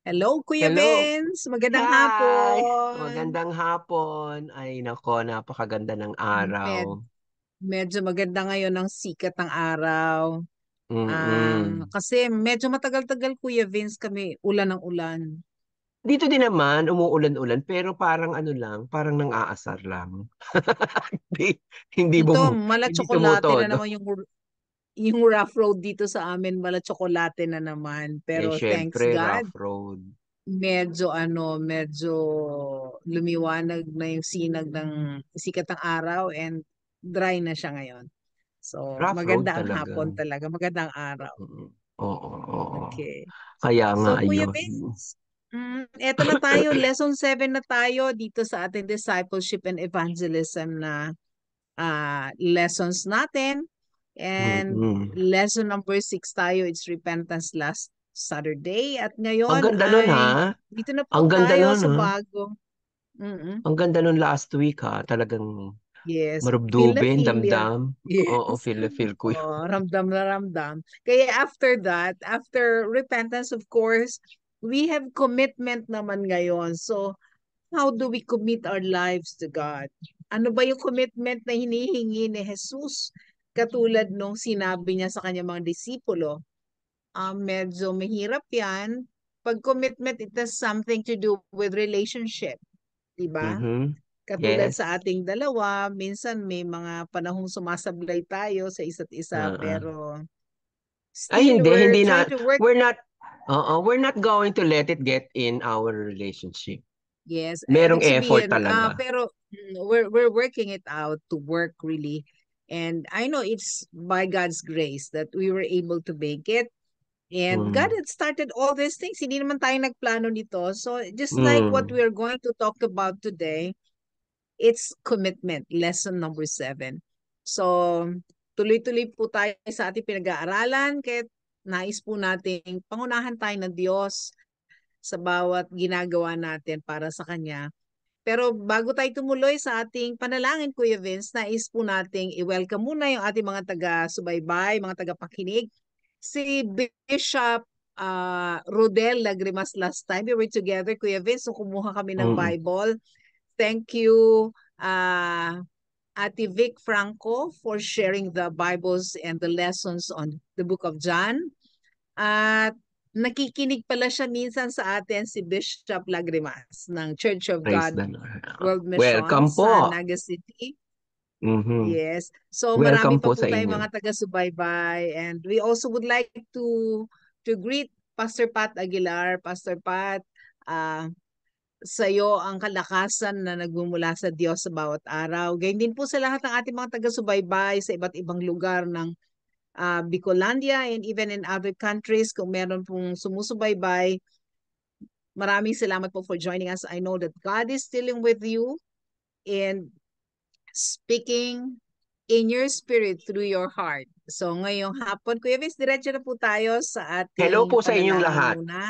Hello, Kuya Hello. Vince. Magandang Hi! hapon. Magandang hapon. Ay nako, napakaganda ng Med araw. medyo maganda ngayon ang sikat ng araw. Mm. Kasi medyo matagal-tagal, Kuya Vince, kami ulan ng ulan. Dito din naman, umuulan-ulan, pero parang ano lang, parang nang-aasar lang. Hindi, hindi, Dito, mala hindi tsokolate na tumutodo. naman yung rough road dito sa amin, mala tsokolate na naman. Eh, Pero thanks syempre, God, rough road. medyo lumiwanag na yung sinag ng sikat ng araw and dry na siya ngayon. So, Rough road maganda ang talaga. hapon talaga, magandang araw. Mm. Oo, oo. Okay. Kaya nga, So, Kuya ayun. Vince, eto na tayo, lesson 7 na tayo dito sa ating discipleship and evangelism na lessons natin. And Mm. lesson number 6 tayo, it's repentance last Saturday. At Ang ngayon ganda nun, ha? ay dito na po Ang ganda tayo nun, sa ha? bagong. Mm-mm. Ang ganda nun last week, ha? Talagang Yes, feel na marubdubin, feel ya. damdam. Oo, Yes. feel na feel ko yun. Oh, ramdam na ramdam. Kaya after that, after repentance, of course, we have commitment naman ngayon. So, how do we commit our lives to God? Ano ba yung commitment na hinihingi ni Jesus? Katulad nung sinabi niya sa kanyang mga disipulo, medyo mahirap yan. Pag commitment, it has something to do with relationship, di ba? Mhm. Katulad sa Yes. ating dalawa, minsan may mga panahong sumasablay tayo sa isa't isa, Oo. pero Ay, still hindi, we're hindi trying na, to work. we're not, we're not going to let it get in our relationship. Yes, Merong ibig effort sabihin, talaga. pero we're working it out to work really. And I know it's by God's grace that we were able to make it. And God Mm. had started all these things. Hindi naman tayo nagplano nito. So just like what Mm. we're going to talk about today, it's commitment, lesson number 7. So, tuloy-tuloy po tayo sa ating pinag-aaralan kahit nais po nating pangunahan tayo ng Diyos sa bawat ginagawa natin para sa Kanya. Pero bago tayo tumuloy sa ating panalangin, Kuya Vince, nais po nating i-welcome muna yung ating mga taga-subaybay, mga taga-pakinig. Si Bishop Rodel Lagrimas last time. We were together, Kuya Vince, so kumuha kami ng Mm. Bible. Thank you, Ate Vic Franco, for sharing the Bibles and the lessons on the book of John. At nakikinig pala siya minsan sa atin si Bishop Lagrimas ng Church of Praise God the Lord. World Welcome Mission sa po. Naga City. Mhm. Yes. So marami Welcome pa po po sa tayong inyo. mga taga-subaybay, and we also would like to greet Pastor Pat Aguilar. Pastor Pat, uh, sa iyo ang kalakasan na nagmumula sa Diyos sa bawat araw. Gayun din po sa lahat ng ating mga taga-subaybay sa iba't ibang lugar ng Bicolandia and even in other countries. Kung meron pong sumusubaybay, maraming salamat po for joining us. I know that God is dealing with you and speaking in your spirit through your heart. So ngayong hapon, Kuya Vince, diretso na po tayo sa Hello ating po sa inyong panalangin lahat. muna.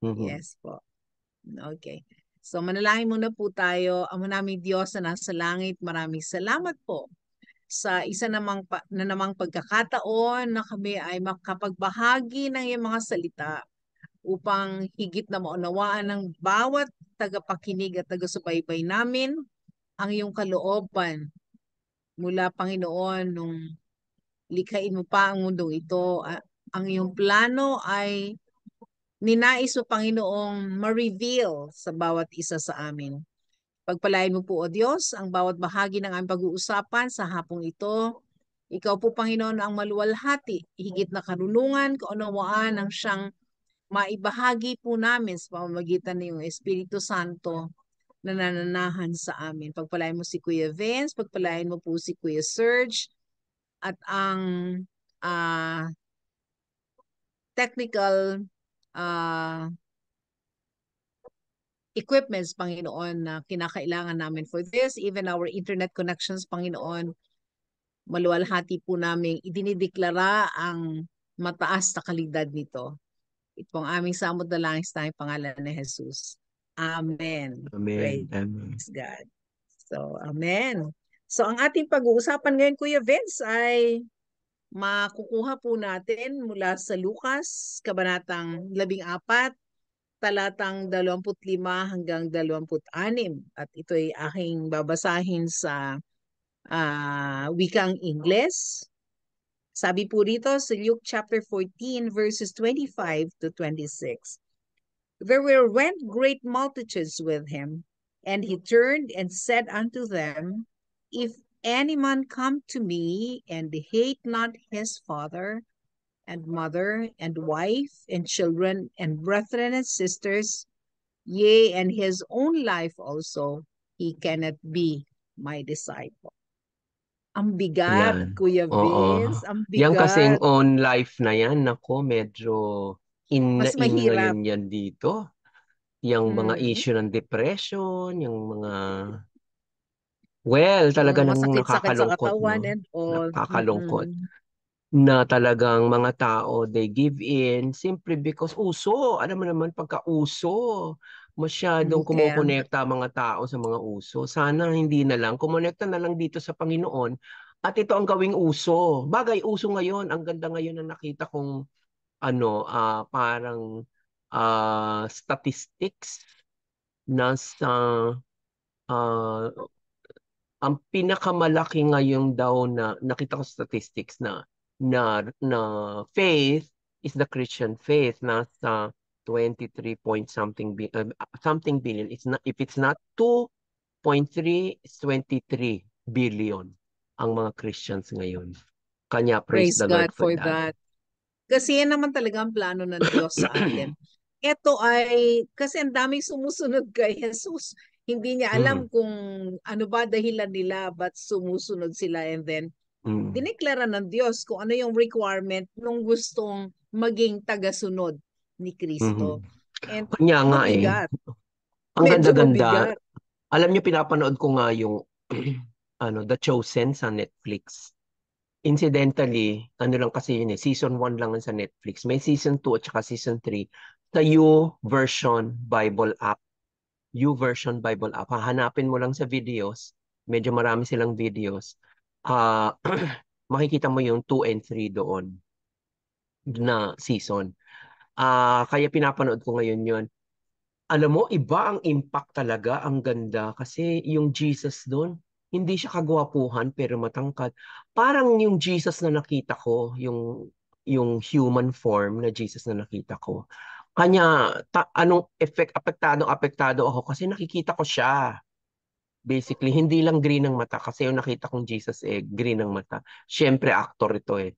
Mhm. Yes po. Okay. So manalangin muna po tayo. Amo naming Diyos na nasa langit, maraming salamat po sa isa na namang pagkakataon na kami ay makapagbahagi ng iyong mga salita upang higit na maunawaan ng bawat tagapakinig at taga-subaybay namin ang iyong kalooban mula Panginoon nung likhain mo pa ang mundong ito. Ang iyong plano ay ninais mo, Panginoong, ma-reveal sa bawat isa sa amin. Pagpalain mo po, O Diyos, ang bawat bahagi ng aming pag-uusapan sa hapong ito. Ikaw po, Panginoon, ang maluwalhati, higit na karunungan, kaunawaan ang siyang maibahagi po namin sa pamamagitan ng iyong Espiritu Santo na nananahan sa amin. Pagpalain mo si Kuya Vince, pagpalain mo po si Kuya Serge, at ang ah, technical ah, equipments, Panginoon, na kinakailangan namin for this, even our internet connections, Panginoon, maluwalhati po namin idinideklara ang mataas na kalidad nito. Ito ang aming samot na langis tayong pangalan ni Jesus. Amen. Amen. Praise Amen. God. So, amen. So, ang ating pag-uusapan ngayon, Kuya Vince, ay makukuha po natin mula sa Lucas, Kabanatang 14, talatang 25 hanggang 26. At ito ay aking babasahin sa wikang Ingles. Sabi po dito sa Luke chapter 14 verses 25 to 26. There went great multitudes with him, and he turned and said unto them, If any man come to me and hate not his father and mother and wife and children and brethren and sisters, yea, and his own life also, he cannot be my disciple. Ang bigat, Yan. Kuya Oo. Vince, ang Yan kasing bigat. on life na yan, nako, medyo in na Mas in mahirap. ngayon yan dito. Yung mga Mm, issue ng depression, yung mga, well, talaga mga namang masakit-sakit sa nakakalungkot, katawan no? and all. Nakakalungkot Mm-mm. na talagang mga tao, they give in simply because uso. Alam mo naman, pagka uso, masyadong Kaya, kumukonekta ang mga tao sa mga uso. Sana hindi na lang. Kumonekta na lang dito sa Panginoon at ito ang gawing uso. Bagay, uso ngayon. Ang ganda ngayon na nakita kong parang statistics na sa ah, ang pinakamalaki ngayon daw na nakita ko statistics na faith is the Christian faith, nasa 23 point something billion. It's not, if it's not 2.3, it's 23 billion ang mga Christians ngayon. Kanya praise praise the Lord God for for that. that. Kasi yan naman talaga ang plano ng Diyos sa atin. Ito ay, kasi ang daming sumusunod kay Jesus. Hindi niya Mm, alam kung ano ba dahilan nila, ba't sumusunod sila, and then mm, dineklara ng Diyos kung ano yung requirement nung gustong maging tagasunod ni mhm. Kristo. And Kanya nga eh. mabigat, Ang medyo ganda-ganda. mabigat. Alam niyo, pinapanood ko nga yung The Chosen sa Netflix. Incidentally, ano lang kasi yun eh, season 1 lang sa Netflix. May season 2 at saka season 3 sa YouVersion Bible app. YouVersion Bible app. Hahanapin mo lang sa videos. Medyo marami silang videos. Ah, makikita mo yung 2 and 3 doon na season. Kaya pinapanood ko ngayon yun. Alam mo, iba ang impact talaga, ang ganda. Kasi yung Jesus doon, hindi siya kagwapuhan pero matangkad. Parang yung Jesus na nakita ko, yung human form na Jesus na nakita ko. Kanya, anong effect, apektado ako kasi nakikita ko siya. Basically, hindi lang green ang mata kasi yung nakita kong Jesus green ang mata. Siyempre, actor ito eh.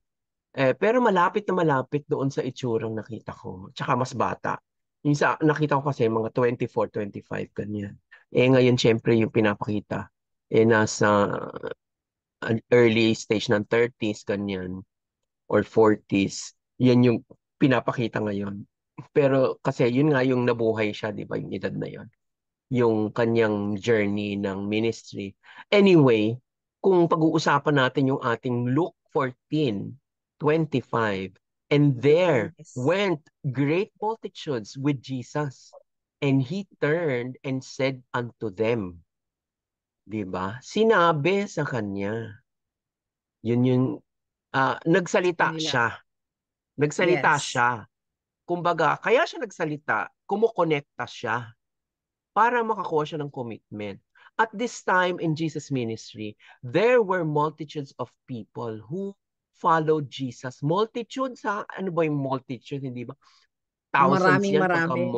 Pero malapit na malapit doon sa itsurang nakita ko. Tsaka mas bata. Yung sa nakita ko kasi mga 24, 25, ganyan. Ngayon, syempre, yung pinapakita, nasa early stage ng 30s, ganyan, or 40s. Yan yung pinapakita ngayon. Pero kasi yun nga yung nabuhay siya, di ba, yung edad na yun. Yung kanyang journey ng ministry. Anyway, kung pag-uusapan natin yung ating Luke 14:25, and there Yes. went great multitudes with Jesus, and he turned and said unto them, di ba? Sinabi sa kanya, yun yung, Sa nagsalita kanila. siya. Nagsalita Yes. siya. Kumbaga, kaya siya nagsalita, kumukonekta siya para makakuha siya ng commitment. At this time in Jesus' ministry, there were multitudes of people who followed Jesus. Multitudes, ha? Ano ba yung multitude? Hindi ba? Thousands Maraming yan pagka marami.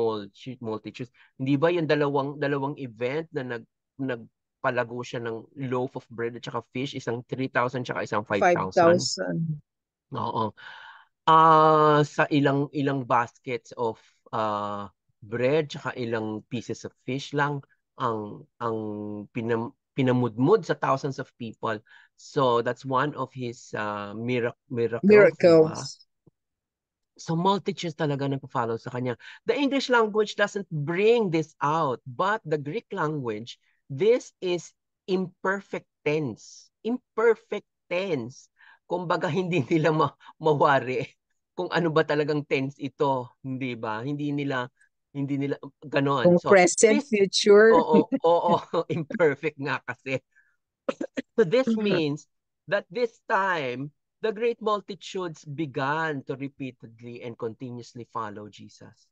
multitudes. Hindi ba yung dalawang event na nagpalago siya ng loaf of bread at saka fish, isang 3,000 tsaka isang 5,000? 5,000. Oo. Sa ilang ilang baskets of bread tsaka ilang pieces of fish lang ang pinamudmud sa thousands of people. So that's one of his miracles, di ba? Miracles. So multitudes talaga nagpo-follow sa kanya. The English language doesn't bring this out, but the Greek language, this is imperfect tense. Imperfect tense. Kumbaga hindi nila mawari kung ano ba talagang tense ito, hindi ba? Hindi nila ganon. Kung So present, this future. oo, imperfect nga kasi. So this means that this time, the great multitudes began to repeatedly and continuously follow Jesus.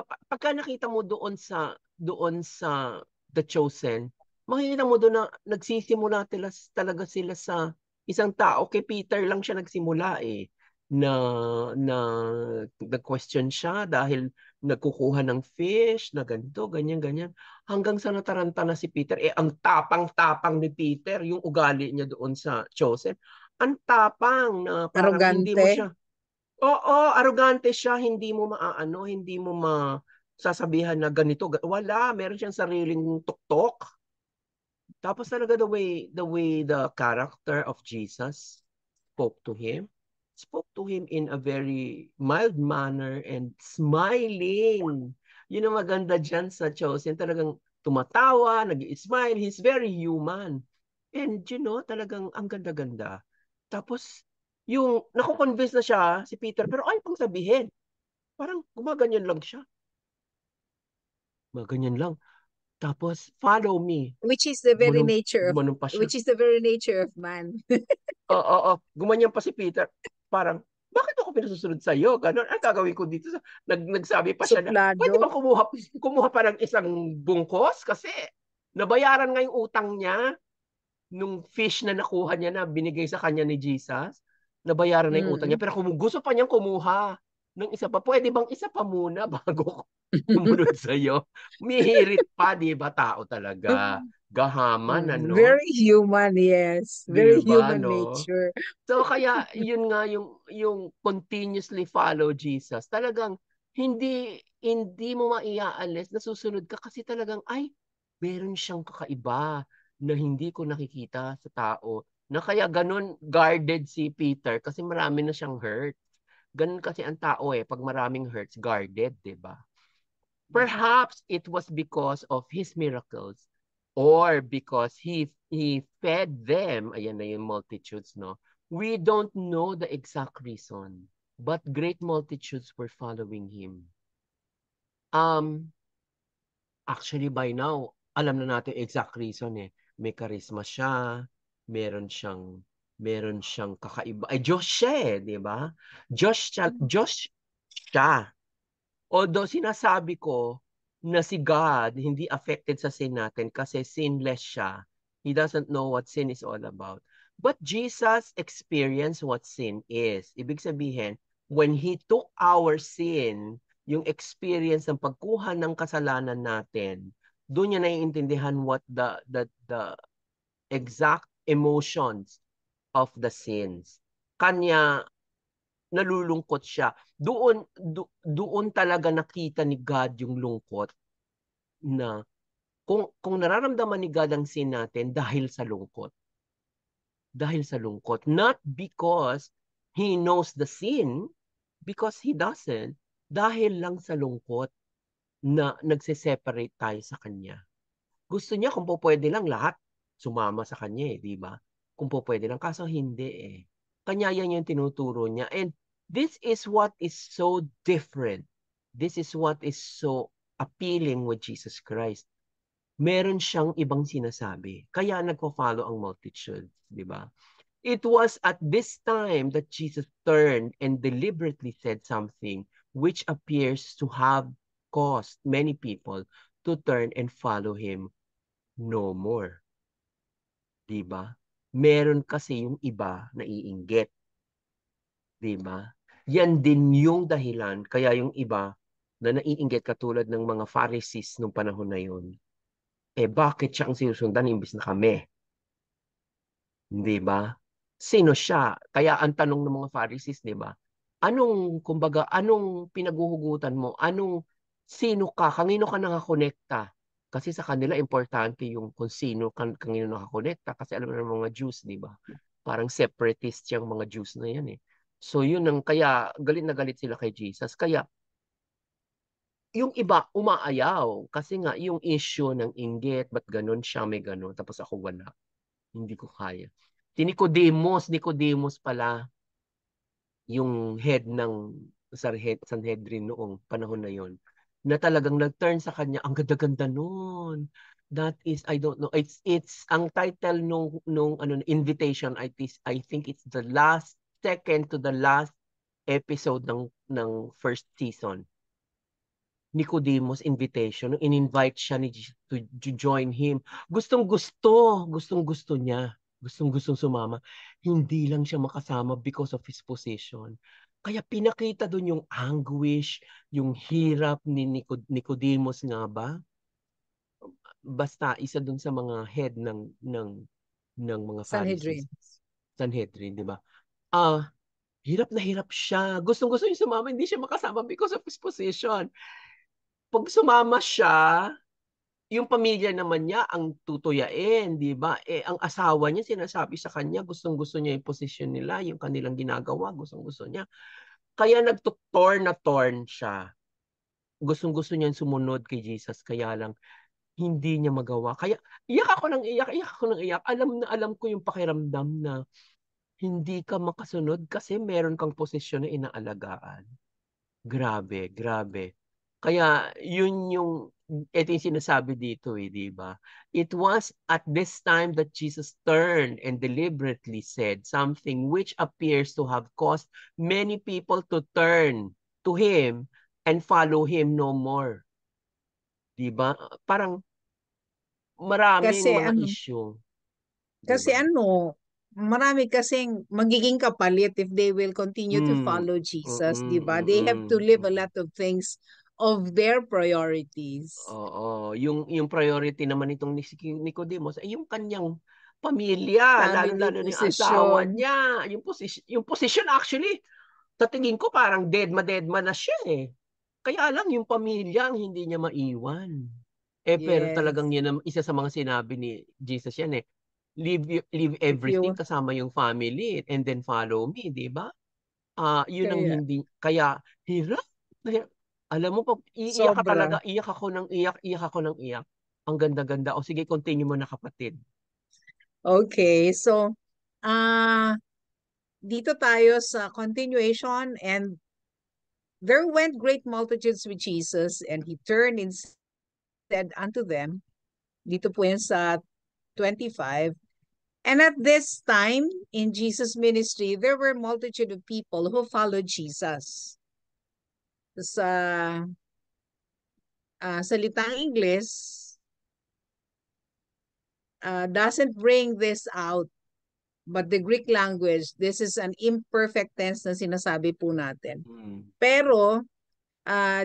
pagka nakita mo doon sa The Chosen, makikita mo doon na nagsisimula talaga sila sa isang tao. Kay Peter lang siya nagsimula eh. Na na nag-question siya dahil nagkukuha ng fish na ganito, ganyan, ganyan. Hanggang sa nataranta na si Peter. Eh, ang tapang-tapang ni Peter, yung ugali niya doon sa Chosen. Ang tapang na parang hindi mo Arrogante. siya. Oo, arrogante siya, hindi mo maaano, hindi mo masasabihan na ganito. Wala, meron siyang sariling tuktok. Tapos talaga the way the character of Jesus spoke to him in a very mild manner and smiling. Yun ang maganda dyan sa Chosen. Talagang tumatawa, nag-smile. He's very human. And talagang ang ganda-ganda. Tapos, yung nakukonvince na siya, si Peter, pero ayaw pang sabihin. Parang gumaganyan lang siya. Gumaganyan lang. Tapos, follow me. Which is the very Gumanon, nature of gumanon pa siya. which is the very nature of man. Oo. Gumanyan pa si Peter. Parang, bakit ako pinasusunod sa iyo? Ganon. Ang gagawin ko dito? Nagsabi pa siya na, pwede Suplado. bang kumuha pa ng isang bungkos? Kasi, nabayaran nga yung utang niya nung fish na nakuha niya na binigay sa kanya ni Jesus. Nabayaran na yung utang niya. Mm. Pero kung gusto pa niyang kumuha ng isa pa, pwede bang isa pa muna bago sumunod sa iyo? Mihirit pa, di ba? Tao talaga. Gahaman, ano? Very human, yes. Di Very ba, human no? nature. So kaya yun nga yung continuously follow Jesus. Talagang hindi mo maiaalis, nasusunod ka kasi talagang ay meron siyang kakaiba na hindi ko nakikita sa tao. Na kaya ganun guarded si Peter kasi marami na siyang hurt. Ganun kasi ang tao eh, pag maraming hurts, guarded, 'di ba? Perhaps it was because of his miracles or because he fed them, ayan na yung multitudes, no? We don't know the exact reason, but great multitudes were following him. Um, Actually by now, alam na natin exact reason eh. May charisma siya, meron siyang meron siyang kakaiba. Ay, Diyos siya eh, di ba? Diyos siya. Although sinasabi ko na si God hindi affected sa sin natin kasi sinless siya. He doesn't know what sin is all about. But Jesus experienced what sin is. Ibig sabihin, when He took our sin, yung experience ng pagkuha ng kasalanan natin, doon niya naiintindihan what the exact emotions of the sins. Kanya nalulungkot siya. Doon talaga nakita ni God yung lungkot na kung nararamdaman ni God ang sin natin dahil sa lungkot. Dahil sa lungkot. Not because He knows the sin, because He doesn't. Dahil lang sa lungkot na nagse-separate tayo sa Kanya. Gusto niya kung po pwede lang lahat sumama sa Kanya eh, di ba? Kung po pwede lang. Kaso hindi eh. Kanya yan yung tinuturo niya. And this is what is so different. This is what is so appealing with Jesus Christ. Meron siyang ibang sinasabi. Kaya nagpo-follow ang multitude, di ba? It was at this time that Jesus turned and deliberately said something which appears to have caused many people to turn and follow him no more. Di ba? Meron kasi yung iba na iinggit. Di ba? Yan din yung dahilan kaya yung iba na naiinggit katulad ng mga Pharisees nung panahon na yun. Eh bakit siya ang sinusundan imbis na kami? Di ba? Sino siya? Kaya ang tanong ng mga Pharisees, di ba? Anong pinaguhugutan mo? Sino ka? Kanino ka nakakonekta? Kasi sa kanila, importante yung kung kanino nakakonekta. Kasi alam na ng mga Jews, di ba? Parang separatist yung mga Jews na yan eh. So yun kaya galit na galit sila kay Jesus. Kaya yung iba umaayaw kasi nga yung issue ng inggit, ba't ganun siya may ganun, tapos ako wala. Hindi ko kaya. Nicodemus pala yung head ng Sanhedrin noong panahon na yon na talagang nag-turn sa kanya. Ang ganda-ganda noon. That is, I don't know. It's ang title nung invitation. I think it's the second to the last episode ng first season. Nicodemus invitation, nung in-invite siya ni Jesus to join him. Gustong-gusto niya. Gustong-gustong sumama. Hindi lang siya makasama because of his position. Kaya pinakita doon yung anguish, yung hirap ni Nicodemus nga ba? Basta isa doon sa mga head ng mga Pharisees. Sanhedrin. Sanhedrin, di ba? Ah, hirap na hirap siya. Gustong-gusto niya sumama, hindi siya makasama because of his position. Pag sumama siya, yung pamilya naman niya ang tutuyain, di ba? Ang asawa niya sinasabi sa kanya, gustong-gusto niya yung posisyon nila, yung kanilang ginagawa, gustong-gusto niya. Kaya nagtutorn na torn siya. Gustong-gusto niya sumunod kay Jesus, kaya lang hindi niya magawa. Kaya iyak ako ng iyak. Alam na alam ko yung pakiramdam na hindi ka makasunod kasi meron kang posisyon na inaalagaan. Grabe, grabe. Kaya ito yung sinasabi dito di ba? It was at this time that Jesus turned and deliberately said something which appears to have caused many people to turn to him and follow him no more. Di ba? Parang maraming Kasi mga ano, issue. Di kasi ba? ano, marami kasing magiging kapalit if they will continue to Mm, follow mm, Jesus, di ba? They have to mm, live a mm. lot of things of their priorities. Oo, yung priority naman nitong ni Nicodemus ay yung kanyang pamilya, Family lalo-lalo na yung asawa position. niya, yung position actually, sa tingin ko parang dead ma na siya eh. Kaya lang yung pamilya ang hindi niya maiwan. Pero Yes. talagang yun ang isa sa mga sinabi ni Jesus yan eh. Leave If everything you, kasama yung family and then follow me, di ba? Yun ang kaya, hindi, kaya hirap. Alam mo, pag iiyak ka sobra. talaga, iyak ako ng iyak, iyak ako ng iyak. Ang ganda-ganda. O sige, continue mo na kapatid. Okay, so, ah, dito tayo sa continuation, and there went great multitudes with Jesus, and he turned and said unto them, dito po yan sa 25, and at this time in Jesus' ministry, there were multitude of people who followed Jesus. Sa salitang English, doesn't bring this out, but the Greek language, this is an imperfect tense na sinasabi po natin. Hmm. Pero,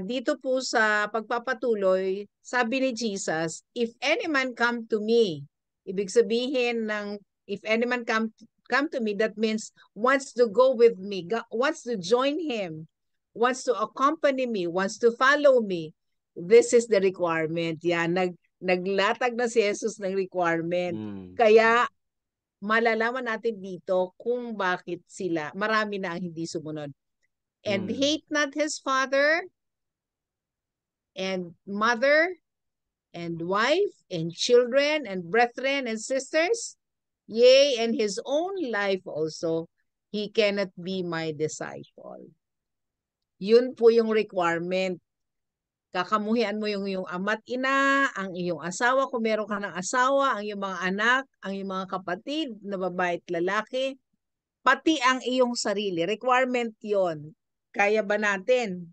dito po sa pagpapatuloy, sabi ni Jesus, if any man come to me, ibig sabihin ng if any man come to me, that means wants to go with me, wants to join him, wants to accompany me, wants to follow me. This is the requirement. Yan, naglatag na si Jesus ng requirement. Hmm. Kaya malalaman natin dito kung bakit marami na ang hindi sumunod. And Hmm. hate not his father and mother and wife and children and brethren and sisters, yea, and his own life also, he cannot be my disciple. Yun po yung requirement. Kakamuhian mo yung iyong ama't ina, ang iyong asawa, kung meron ka ng asawa, ang iyong mga anak, ang iyong mga kapatid na babae at lalaki, pati ang iyong sarili. Requirement yon. Kaya ba natin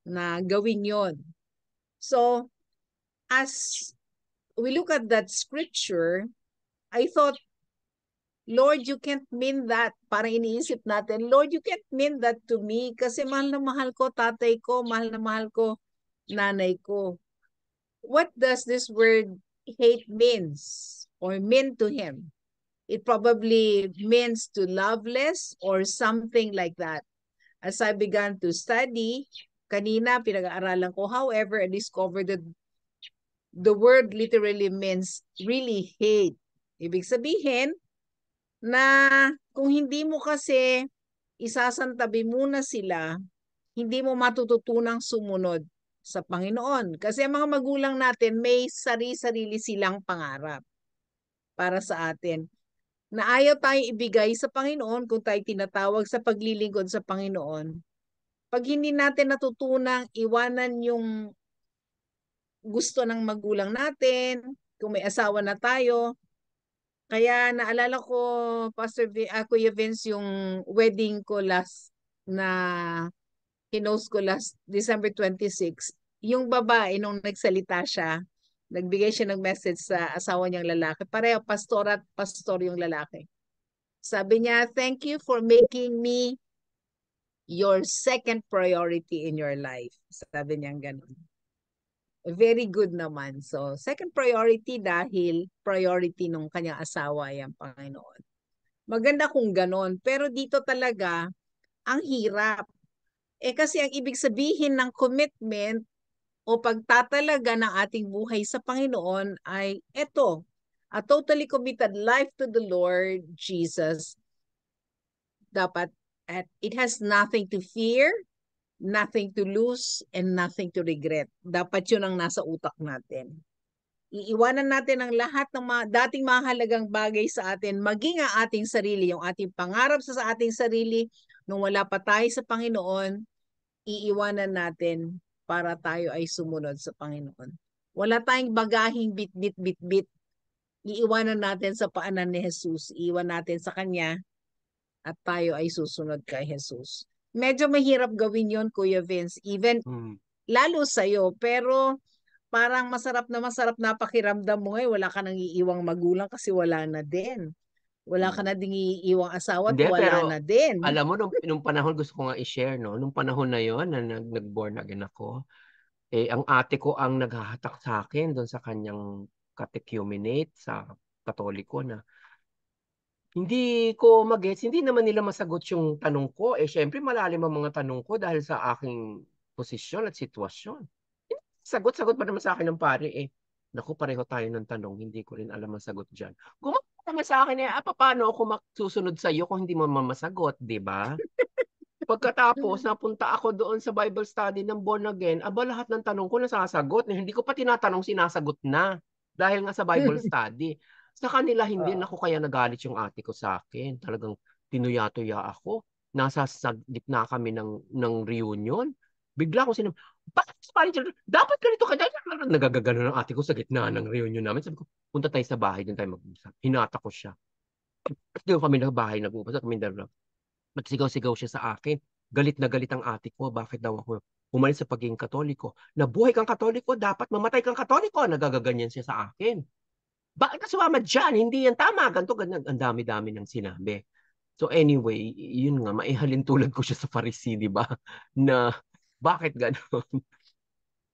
na gawin yon? So, as we look at that scripture, I thought, Lord, you can't mean that. Parang iniisip natin, Lord, you can't mean that to me kasi mahal na mahal ko tatay ko, mahal na mahal ko nanay ko. What does this word hate means or mean to him? It probably means to love less or something like that. As I began to study, kanina pinag-aaralan ko, however, I discovered that the word literally means really hate. Ibig sabihin na kung hindi mo kasi isasantabi muna sila, hindi mo matututunang sumunod sa Panginoon. Kasi ang mga magulang natin may sarili-sarili silang pangarap para sa atin na ayaw tayong ibigay sa Panginoon kung tayo tinatawag sa paglilingkod sa Panginoon. Pag hindi natin natutunang iwanan yung gusto ng magulang natin, kung may asawa na tayo. Kaya naalala ko, Kuya Vince, yung wedding ko last na hinost ko last December 26. yung babae, nung nagsalita siya, nagbigay siya ng message sa asawa niyang lalaki. Pareho, pastor at pastor yung lalaki. Sabi niya, thank you for making me your second priority in your life. Sabi niya ganun. Very good naman. So, second priority dahil priority nung kanyang asawa ay ang Panginoon. Maganda kung ganon. Pero dito talaga, ang hirap. Kasi ang ibig sabihin ng commitment o pagtatalaga ng ating buhay sa Panginoon ay eto, a totally committed life to the Lord Jesus. Dapat, at it has nothing to fear, nothing to lose, and nothing to regret. Dapat yun ang nasa utak natin. Iiwanan natin ang lahat ng mga dating mahalagang bagay sa atin, maging ang ating sarili, yung ating pangarap sa ating sarili, nung wala pa tayo sa Panginoon, iiwanan natin para tayo ay sumunod sa Panginoon. Wala tayong bagahing bit-bit. Iiwanan natin sa paanan ni Jesus. Iiwan natin sa Kanya at tayo ay susunod kay Jesus. Medyo mahirap gawin yon, Kuya Vince. Even lalo sa'yo. Pero parang masarap na pakiramdam mo ngayon. Wala ka nang iiwang magulang kasi wala na din. Wala ka na ding iiwang asawa at Hindi, wala pero na din. alam mo, nung panahon, gusto ko nga i-share, no? Nung panahon na yon na nag-born again ako, ang ate ko ang naghahatak sa akin doon sa kanyang catechumenate sa Katoliko na hindi ko magets, hindi naman nila masagot yung tanong ko. Syempre, malalim ang mga tanong ko dahil sa aking posisyon at sitwasyon. Sagot-sagot pa naman sa akin ng pare Naku, pareho tayo ng tanong. Hindi ko rin alam ang sagot dyan. Gumawa naman sa akin paano ako susunod sa iyo kung hindi mo mamasagot, di ba? Pagkatapos, napunta ako doon sa Bible study ng Born Again, lahat ng tanong ko nasasagot. Hindi ko pa tinatanong, sinasagot na. Dahil nga sa Bible study. Sa kanila, hindi Oo. ako kaya nagalit yung ate ko sa akin. Talagang tinuya-tuya ako. Nasa gitna kami ng reunion. Bigla ko sinabi, bakit Spanish? Dapat ganito ka. Nagagagano ng ate ko sa gitna ng reunion namin. Sabi ko, punta tayo sa bahay, doon tayo mag-usap. Hinata ko siya. Doon kami na bahay, nag-uusap kami dalawa. Magsigaw-sigaw siya sa akin. Galit na galit ang ate ko. Bakit daw ako umalis sa pagiging Katoliko? Nabuhay kang Katoliko, dapat mamatay kang Katoliko. Nagagaganyan siya sa akin. Bakit ka sumama dyan? Hindi yan tama. Ganto, ganyan. Ang dami-dami ng sinabi. So anyway, yun nga, maihalin tulad ko siya sa Pharisee, di ba? Na bakit gano'n?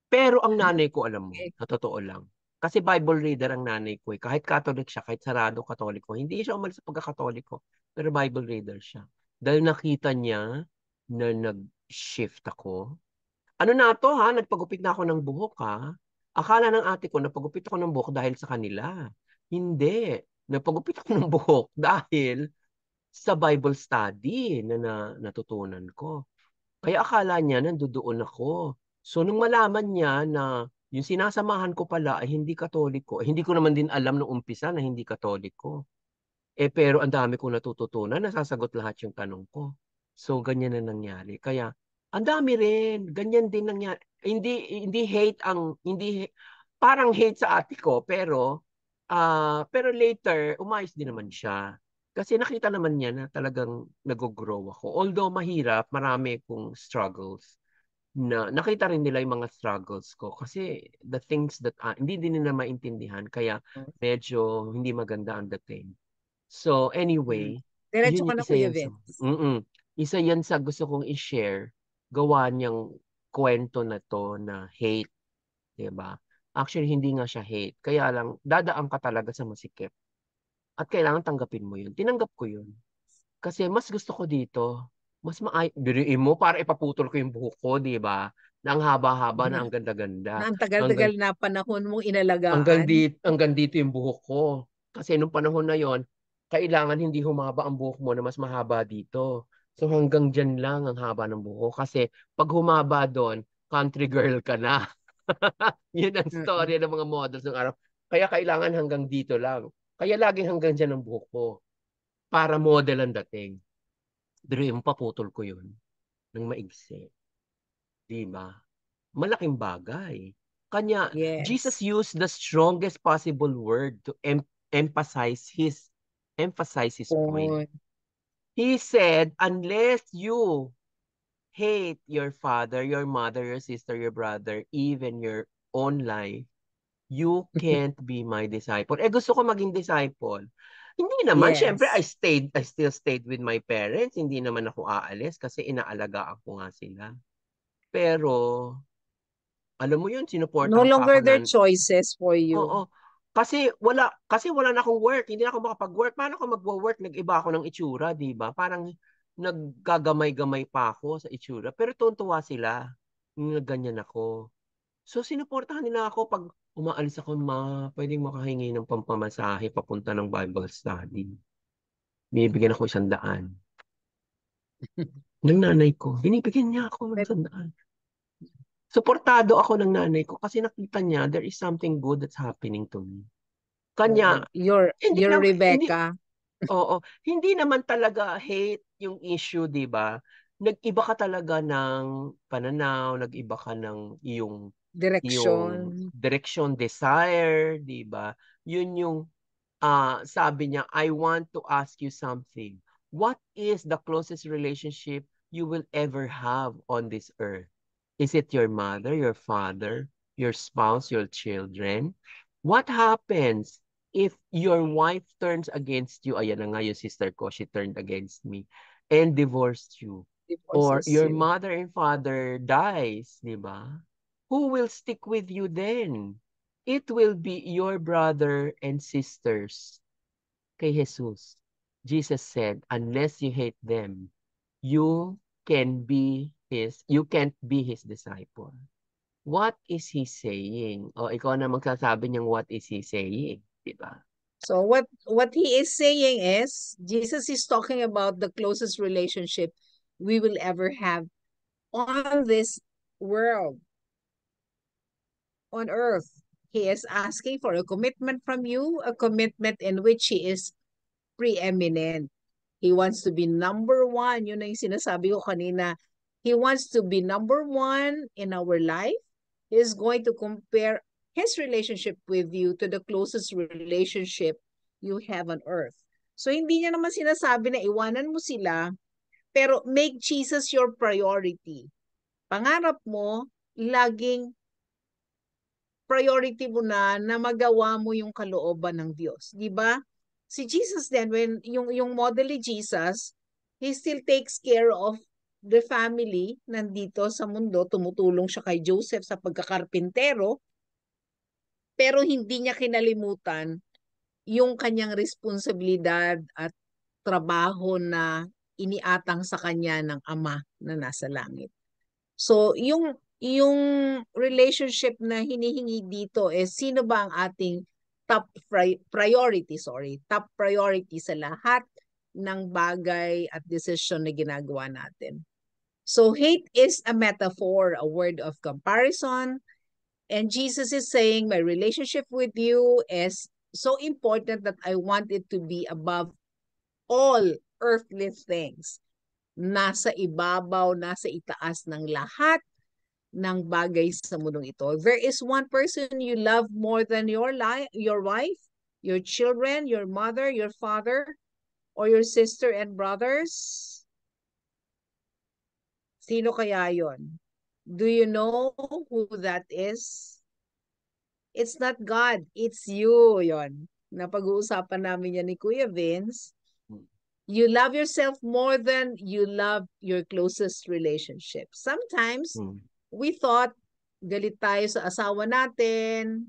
Pero ang nanay ko, alam mo, Okay. sa totoo lang, kasi Bible reader ang nanay ko. Kahit Catholic siya, kahit sarado Katoliko, hindi siya umalis sa pagkakatoliko. Pero Bible reader siya. Dahil nakita niya na nag-shift ako. Ano na to ha? Nagpagupit na ako ng buhok ha? Akala ng ate ko, napagupit ako ng buhok dahil sa kanila. Hindi. Napagupit ako ng buhok dahil sa Bible study na natutunan ko. Kaya akala niya nandoon ako. So nung malaman niya na yung sinasamahan ko pala ay hindi Katoliko, hindi ko naman din alam nung umpisa na hindi Katoliko. Pero ang dami kong natututunan, nasasagot lahat yung tanong ko. So ganyan na nangyari. Kaya ang dami rin, ganyan din nangyari. Hindi hate parang hate sa ate ko, pero later umayos din naman siya. Kasi nakita naman niya na talagang nag-grow ako. Although mahirap, marami kong struggles na nakita rin nila yung mga struggles ko. Kasi the things that hindi din nila maintindihan. Kaya medyo hindi maganda ang dating. So Mm. anyway, Diretso yun ka yung na, isa Kuya yan sa, Vince. isa yan sa gusto kong i-share. Gawa niyang kwento na to na hate, di ba? Actually, hindi nga siya hate. Kaya lang, dadaan ka talaga sa masikip. At kailangan tanggapin mo yun. Tinanggap ko yun. Kasi mas gusto ko dito, diriin mo, para ipaputol ko yung buhok ko, di ba? Na ang haba-haba na Na, ang na ganda-ganda. ang Hanggang, tagal-tagal na panahon mong inalagaan. hanggang dito yung buhok ko. Kasi nung panahon na yon, kailangan hindi humaba ang buhok mo na mas mahaba dito. So hanggang dyan lang ang haba ng buhok. Kasi pag humaba doon, country girl ka na. Yun ang Mm. story ng mga models ng araw. Kaya kailangan hanggang dito lang. Kaya laging hanggang dyan ang buhok ko. Para model ang dating. Pero yung paputol ko yun ng maigsi. Di ba? Malaking bagay. Kanya, Jesus Yes. used the strongest possible word to emphasize his point. Point. He said, unless you hate your father, your mother, your sister, your brother, even your own life, you can't be my disciple. Eh, gusto ko maging disciple. Hindi naman, syempre, Yes. I still stayed with my parents. Hindi naman ako aalis kasi inaalagaan ko nga sila. Pero, alam mo yun, No sinuportahan pa ako longer na, their choices for you. oo, kasi wala na akong work, hindi na ako makapag-work. Paano ako magwo-work? Nag-iba ako ng itsura, 'di ba? Parang naggagamay-gamay pa ako sa itsura, pero tuwang-tuwa sila na ganyan ako. So sinuportahan nila ako pag umaalis ako, ma, pwedeng makahingi ng pampamasahe papunta ng Bible study. Binibigyan ako 100. Ng nanay ko, binibigyan niya ako ng But 100. Suportado ako ng nanay ko kasi nakita niya there is something good that's happening to me. Kanya, hindi you're naman, hindi, Rebecca. oo, hindi naman talaga hate yung issue, 'di ba? Nag-iba ka talaga ng pananaw, nag-iba ka ng yung Direction. direction, desire, 'di ba? Yun yung sabi niya, I want to ask you something. What is the closest relationship you will ever have on this earth? Is it your mother, your father, your spouse, your children? What happens if your wife turns against you? Ayan na nga yung sister ko, she turned against me and divorced you. Or Divorces your you. mother and father dies, di ba? Who will stick with you then? It will be your brother and sisters kay Jesus. Jesus said, unless you hate them, you you can't be his disciple. What is he saying? O ikaw na magsasabi niyang what is he saying, di ba? So what he is saying is Jesus is talking about the closest relationship we will ever have on this world, on earth. He is asking for a commitment from you, a commitment in which he is preeminent. He wants to be number one. Yun na yung sinasabi ko kanina. He wants to be number one in our life. He is going to compare his relationship with you to the closest relationship you have on earth. So hindi niya naman sinasabi na iwanan mo sila, pero make Jesus your priority. Pangarap mo, laging priority mo na magawa mo yung kalooban ng Diyos, 'di ba? Si Jesus then when yung model ni Jesus, he still takes care of the family nandito sa mundo, tumutulong siya kay Joseph sa pagkakarpintero, pero hindi niya kinalimutan yung kanyang responsibilidad at trabaho na iniatang sa kanya ng Ama na nasa langit. So, yung relationship na hinihingi dito is sino ba ang ating top priority sa lahat ng bagay at decision na ginagawa natin. So, hate is a metaphor, a word of comparison, and Jesus is saying, my relationship with you is so important that I want it to be above all earthly things. Nasa ibabaw, nasa itaas ng lahat ng bagay sa mundong ito. There is one person you love more than your wife, your children, your mother, your father, or your sister and brothers. Sino kaya yon? Do you know who that is? It's not God, it's you yon. Napag-uusapan namin yan ni Kuya Vince. You love yourself more than you love your closest relationship. Sometimes, Hmm. we thought galit tayo sa asawa natin.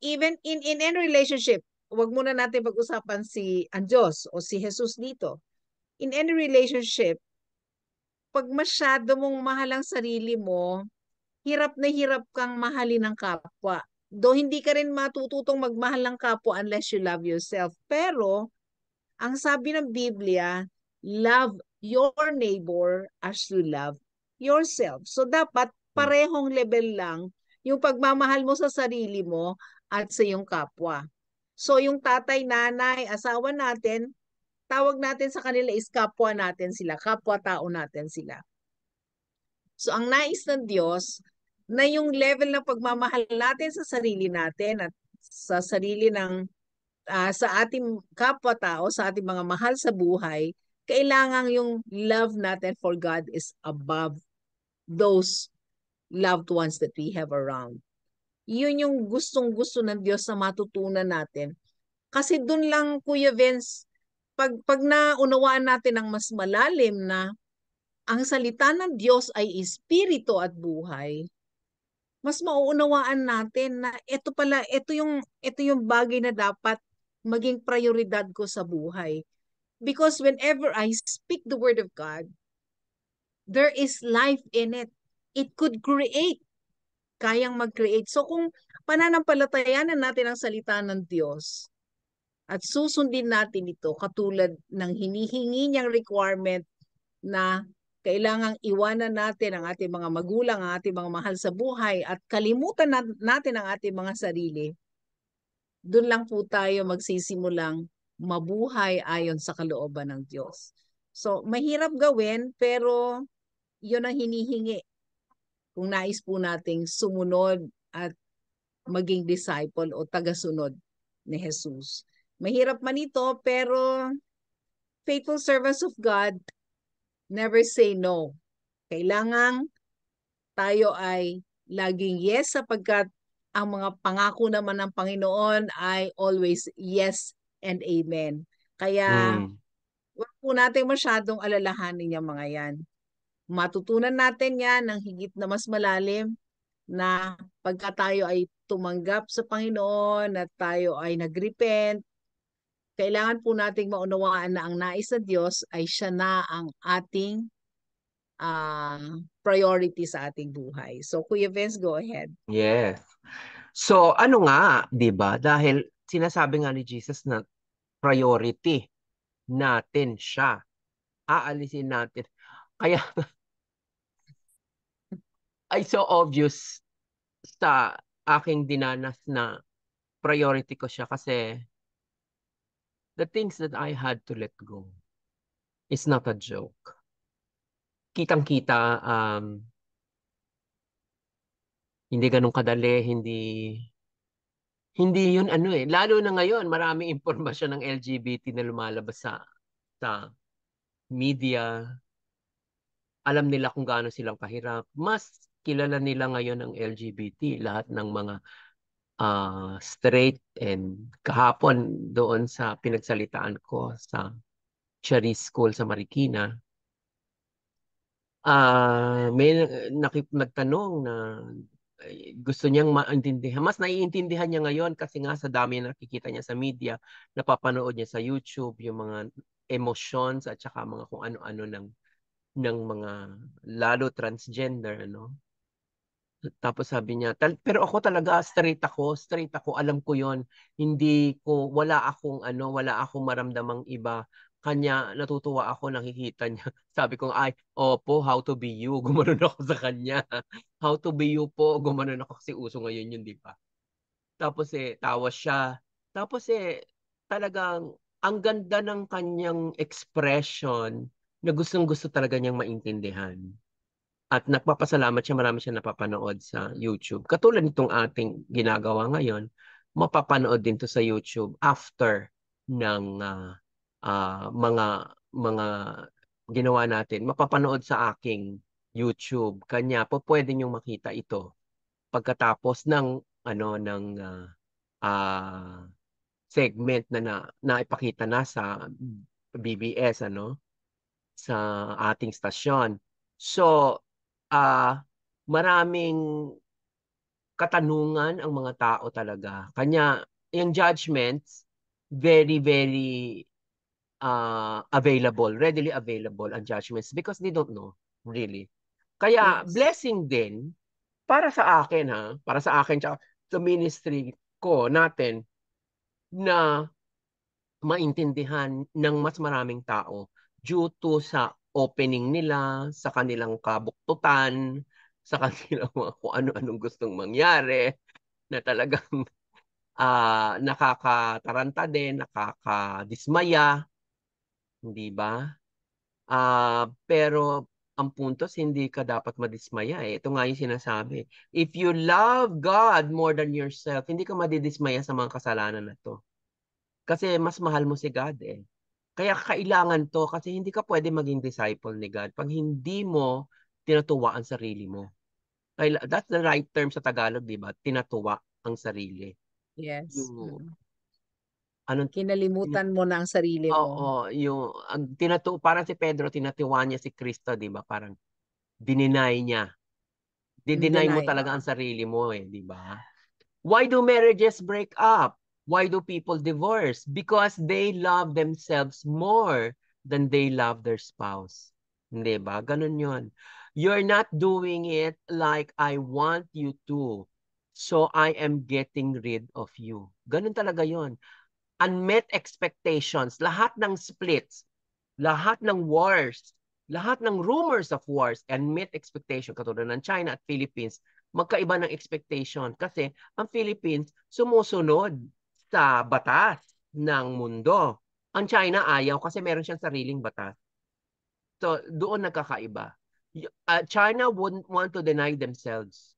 Even in any relationship, wag muna natin pag-usapan si ang Diyos o si Jesus dito. In any relationship, pag masyado mong mahal ang sarili mo, hirap na hirap kang mahalin ng kapwa. Though hindi ka rin matututong magmahal ng kapwa unless you love yourself. Pero, ang sabi ng Biblia, love your neighbor as you love yourself. So dapat Hmm. parehong level lang yung pagmamahal mo sa sarili mo at sa iyong kapwa. So yung tatay, nanay, asawa natin, tawag natin sa kanila is kapwa natin sila, kapwa-tao natin sila. So ang nais ng Diyos na yung level ng pagmamahal natin sa sarili natin at sa sarili ng sa ating kapwa-tao, sa ating mga mahal sa buhay, kailangan yung love natin for God is above those loved ones that we have around. Yun yung gustong-gusto ng Diyos na matutunan natin. Kasi dun lang, Kuya Vince, pag naunawaan natin ang mas malalim na ang salita ng Diyos ay espiritu at buhay, mas mauunawaan natin na ito yung bagay na dapat maging prioridad ko sa buhay. Because whenever I speak the word of God, there is life in it. It could create, kayang mag-create. So kung pananampalatayanan natin ang salita ng Diyos at susundin natin ito katulad ng hinihingi niyang requirement na kailangang iwanan natin ang ating mga magulang, ang ating mga mahal sa buhay at kalimutan natin ang ating mga sarili, doon lang po tayo magsisimulang mabuhay ayon sa kalooban ng Diyos. So, mahirap gawin pero yun ang hinihingi kung nais po nating sumunod at maging disciple o tagasunod ni Jesus. Mahirap man ito pero faithful servants of God never say no. Kailangang tayo ay laging yes sapagkat ang mga pangako naman ng Panginoon ay always yes and amen. Kaya Mm. huwag po natin masyadong alalahanin yung mga yan. Matutunan natin yan ng higit na mas malalim na pagka tayo ay tumanggap sa Panginoon at tayo ay nagrepent, kailangan po nating maunawaan na ang nais sa Diyos ay siya na ang ating priority sa ating buhay. So, Kuya Vince, go ahead. Yes. So, ano nga, 'di ba? Dahil sinasabi nga ni Jesus na priority natin siya. Aalisin natin. Kaya ay so obvious sa aking dinanas na priority ko siya kasi the things that I had to let go is not a joke. Kitang-kita, hindi ganun kadali, hindi yun ano eh. Lalo na ngayon, maraming impormasyon ng LGBT na lumalabas sa media. Alam nila kung gaano silang kahirap. Mas kilala nila ngayon ang LGBT, lahat ng mga straight, and kahapon doon sa pinagsalitaan ko sa Charis School sa Marikina, may nagtanong na gusto niyang maintindihan. Mas naiintindihan niya ngayon kasi nga sa dami na nakikita niya sa media, napapanood niya sa YouTube, yung mga emotions at saka mga kung ano-ano ng mga lalo transgender, ano. Tapos sabi niya, pero ako talaga straight ako, alam ko 'yon. Wala akong maramdamang iba. Kanya natutuwa ako nakikita niya. Sabi ko, ay, opo, how to be you. Gumanon ako sa kanya. How to be you po. Gumanon ako kasi uso ngayon yun, di ba? Tapos tawa siya. Tapos talagang ang ganda ng kanyang expression na gustong-gusto talaga niyang maintindihan. At nagpapasalamat siya, marami siya napapanood sa YouTube. Katulad nitong ating ginagawa ngayon, mapapanood din to sa YouTube after ng mga ginawa natin. Mapapanood sa aking YouTube. Kanya po pwede niyong makita ito pagkatapos ng segment na naipakita na sa BBS, sa ating stasyon. So, maraming katanungan ang mga tao talaga. Kanya, yung judgments, very, very readily available ang judgments because they don't know, really. Kaya, Yes. blessing din, para sa akin para sa akin, tsaka sa ministry ko natin, na maintindihan ng mas maraming tao due to sa opening nila, sa kanilang kabuktutan, sa kanilang mga kung ano-anong gustong mangyari, na talagang nakakataranta din, nakakadismaya, hindi ba? Pero ang puntos, hindi ka dapat madismaya eh. Ito nga yung sinasabi. If you love God more than yourself, hindi ka madidismaya sa mga kasalanan na to. Kasi mas mahal mo si God eh. Kaya kailangan to kasi hindi ka pwede maging disciple ni God pag hindi mo tinatuwa ang sarili mo. That's the right term sa Tagalog, di ba? Tinatuwa ang sarili. Yes. Yung, anong, Kinalimutan mo na ang sarili mo. oo, parang si Pedro, tinatiwa niya si Kristo, di ba? Parang dininay niya. Dideny mo Deny. talaga ang sarili mo eh, di ba? Why do marriages break up? Why do people divorce? Because they love themselves more than they love their spouse. Hindi ba? Ganun yun. You're not doing it like I want you to. So I am getting rid of you. Ganun talaga yun. Unmet expectations. Lahat ng splits, lahat ng wars, lahat ng rumors of wars and meet expectation katulad ng China at Philippines, magkaiba ng expectation kasi ang Philippines sumusunod sa batas ng mundo. Ang China ayaw kasi meron siyang sariling batas. So doon nagkakaiba. China wouldn't want to deny themselves.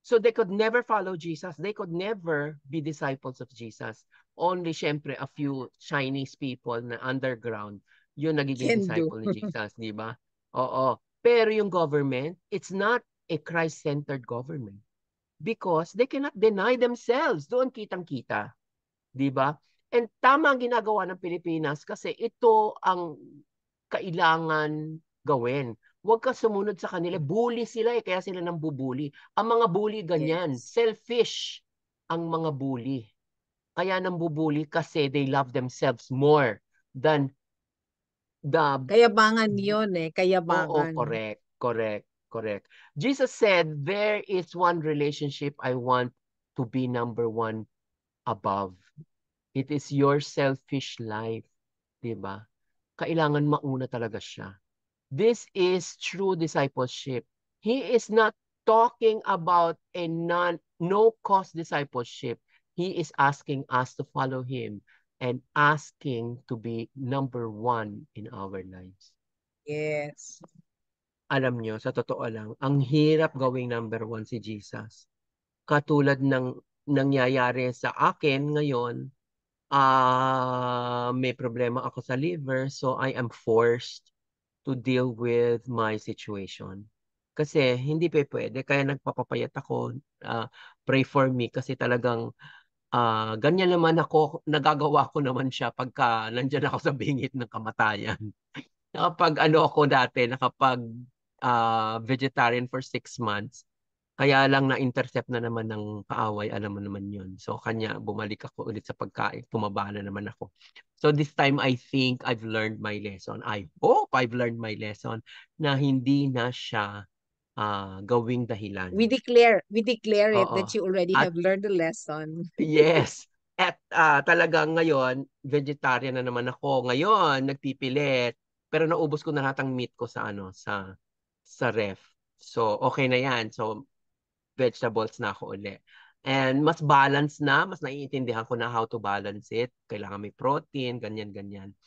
So they could never follow Jesus. They could never be disciples of Jesus. Only, syempre, a few Chinese people na underground, yun nagiging Can do. disciple ni Jesus, di ba? Oo. Pero yung government, it's not a Christ-centered government because they cannot deny themselves. Doon kitang-kita, di ba? And tama ang ginagawa ng Pilipinas kasi ito ang kailangan gawin. Huwag ka sumunod sa kanila. Bully sila eh, kaya sila nang bubuli. Ang mga bully ganyan. Yes. Selfish ang mga bully. Kaya nang bubuli kasi they love themselves more than the... Kayabangan yun eh. Oo, Kayabangan. correct, correct, correct. Jesus said, there is one relationship I want to be number one above. It is your selfish life. Diba? Kailangan mauna talaga siya. This is true discipleship. He is not talking about a no-cost discipleship. He is asking us to follow him and asking to be number one in our lives. Yes. Alam nyo, sa totoo lang, ang hirap gawing number one si Jesus. Katulad ng nangyayari sa akin ngayon, may problema ako sa liver, so I am forced to deal with my situation. Kasi hindi pa pwede. Kaya nagpapapayat ako, pray for me kasi talagang ganyan naman ako, nagagawa ko naman siya pagka nandyan ako sa bingit ng kamatayan. Nakapag ano ako dati, nakapag vegetarian for 6 months. Kaya lang na-intercept na naman ng kaaway, alam mo naman yun. So kanya, bumalik ako ulit sa pagkain, tumaba na naman ako. So this time, I think I've learned my lesson. I hope I've learned my lesson na hindi na siya gawing dahilan. We declare it Oo. that you already At have learned the lesson. yes, at talagang ngayon, vegetarian na naman ako. Ngayon, nagpipilit. Pero naubos ko na lahat ang meat ko sa sa ref. So okay na 'yan. So vegetables na ako uli. And mas balance na, mas naiintindihan ko na how to balance it. Kailangan may protein, ganyan-ganyan.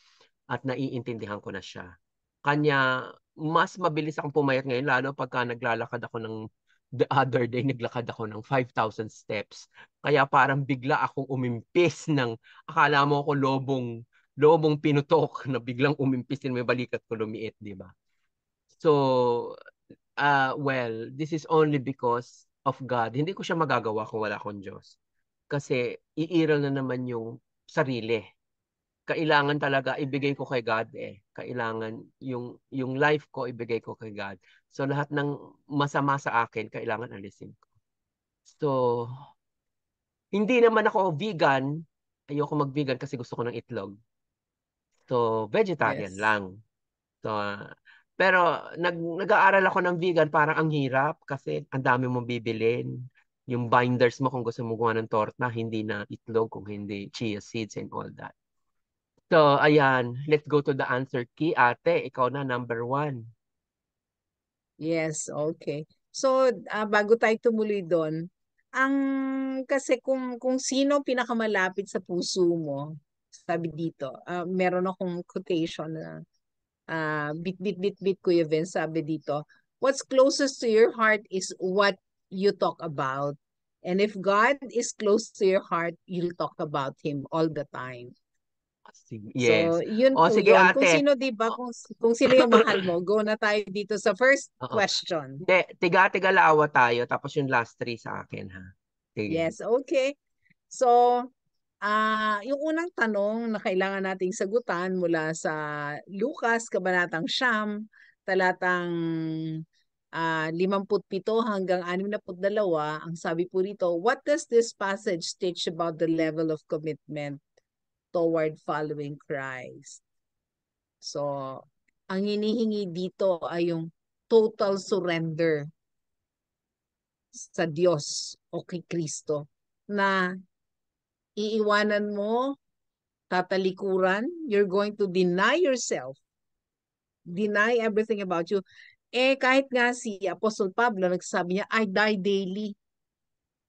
At naiintindihan ko na siya. Kanya, mas mabilis akong pumayat ngayon, lalo pagka naglalakad ako the other day, naglakad ako ng 5,000 steps. Kaya parang bigla akong umimpis akala mo ako lobong pinutok na biglang umimpis din may balikat ko lumiit, di ba? So, well, this is only because of God. Hindi ko siya magagawa kung wala akong Diyos. Kasi iiral na naman yung sarili. Kailangan talaga ibigay ko kay God eh. Kailangan yung life ko ibigay ko kay God. So lahat ng masama sa akin, kailangan alisin ko. So, hindi naman ako vegan. Ayoko mag-vegan kasi gusto ko ng itlog. So, vegetarian Yes. lang. So, pero nag-aaral ako ng vegan, parang ang hirap kasi ang dami mong bibilin. Yung binders mo kung gusto mo gumawa ng torta, hindi na itlog, kung hindi chia seeds and all that. So, ayan, let's go to the answer key. Ate, ikaw na number one. Yes, okay. So, bago tayo tumuloy doon, ang kasi kung sino pinakamalapit sa puso mo, sabi dito, meron akong quotation na bit bit bit bit Kuya Vince, sabi dito, what's closest to your heart is what you talk about. And if God is close to your heart, you'll talk about Him all the time. So, Yes. yun O po sige yun. Kung ate. sino, di ba, kung sino yung mahal mo, go na tayo dito sa first Oo. question. Hindi, tiga-tigalawa tayo tapos yung last three sa akin ha. Sige. Yes, okay. So, yung unang tanong na kailangan nating sagutan mula sa Lucas, Kabanatang Siyam, talatang 57 hanggang 62, ang sabi po rito, what does this passage teach about the level of commitment toward following Christ? So, ang hinihingi dito ay yung total surrender sa Diyos o kay Kristo na iiwanan mo, tatalikuran, you're going to deny yourself, deny everything about you. Kahit nga si Apostle Pablo, nagsasabi niya, I die daily.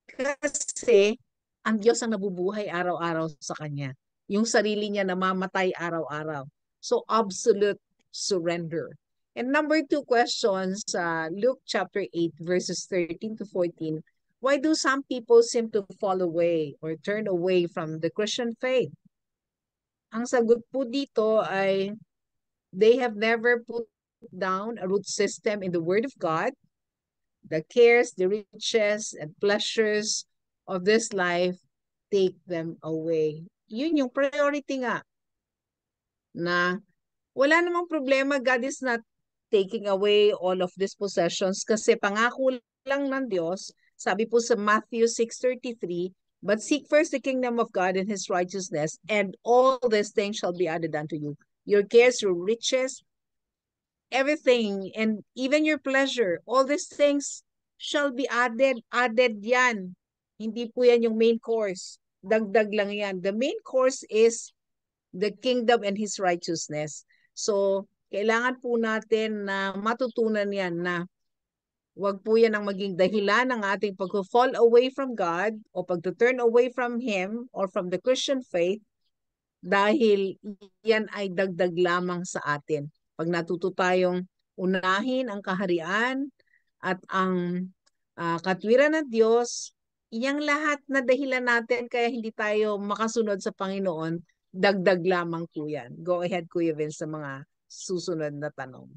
Kasi ang Diyos ang nabubuhay araw-araw sa kanya. Yung sarili niya namamatay araw-araw. So, absolute surrender. And number 2 question sa Luke chapter 8 verses 13 to 14, why do some people seem to fall away or turn away from the Christian faith? Ang sagot po dito ay they have never put down a root system in the Word of God. The cares, the riches, and pleasures of this life take them away. Yun yung priority nga na wala namang problema. God is not taking away all of these possessions kasi pangako lang ng Diyos. Sabi po sa Matthew 6:33, but seek first the kingdom of God and His righteousness, and all these things shall be added unto you. Your cares, your riches, everything, and even your pleasure, all these things shall be added. Added yan. Hindi po yan yung main course. Dagdag lang yan. The main course is the kingdom and His righteousness. So, kailangan po natin na matutunan yan na wag po yan ang maging dahilan ng ating pag-fall away from God o pag-turn away from Him or from the Christian faith dahil yan ay dagdag lamang sa atin. Pag natuto tayong unahin ang kaharian at ang katwiran ng Diyos, iyang lahat na dahilan natin kaya hindi tayo makasunod sa Panginoon, dagdag lamang po yan. Go ahead, Kuya Vince, sa mga susunod na tanong.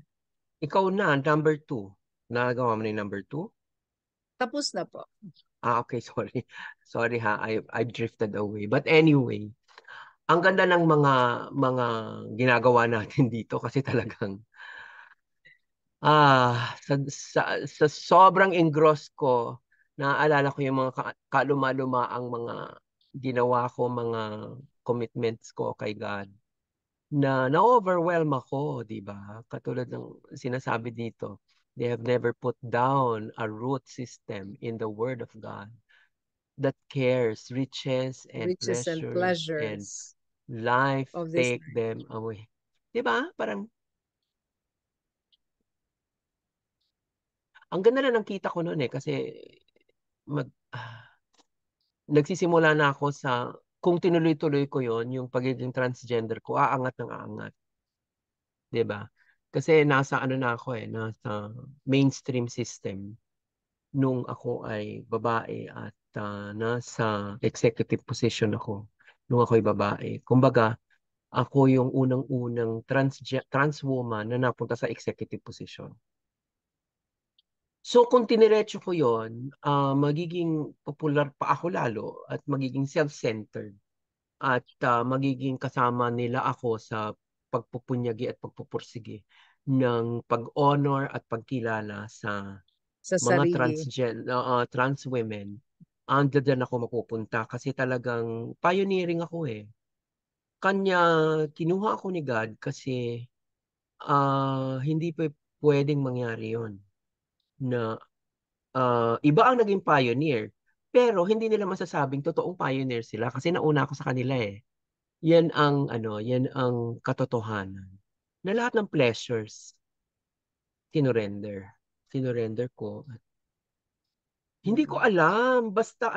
Ikaw na, number 2. Nagawa mo na yung number 2? Tapos na po. Okay, sorry. Sorry ha, I drifted away. But anyway, ang ganda ng mga ginagawa natin dito kasi talagang sa sobrang engross ko, naaalala ko yung mga kaluma-luma ang mga ginawa ko, mga commitments ko kay God na na-overwhelm ako, di ba? Katulad ng sinasabi dito, they have never put down a root system in the Word of God that cares, riches and Riches and pleasures and pleasures life of this take life. them away. Di ba? Parang ang ganda na ng kita ko noon kasi mag, nagsisimula na ako sa, kung tinuloy-tuloy ko yon yung pagiging transgender ko, aangat ng aangat. 'Di ba? Kasi nasa ano na ako nasa mainstream system nung ako ay babae at nasa executive position ako nung ako'y babae. Kumbaga, ako yung unang-unang trans woman na napunta sa executive position. So kung tiniretso ko yon, magiging popular pa ako lalo at magiging self-centered at magiging kasama nila ako sa pagpupunyagi at pagpupursige ng pag-honor at pagkilala sa Sa mga sarili. trans women. Diyan ako mapupunta kasi talagang pioneering ako eh. Kanya kinuha ako ni God kasi hindi pa pwedeng mangyari yon na iba ang naging pioneer. Pero hindi nila masasabing totoong pioneer sila kasi nauna ako sa kanila eh. Yan ang katotohanan. Na lahat ng pleasures, sinurrender. Sinurrender ko. Hindi ko alam. Basta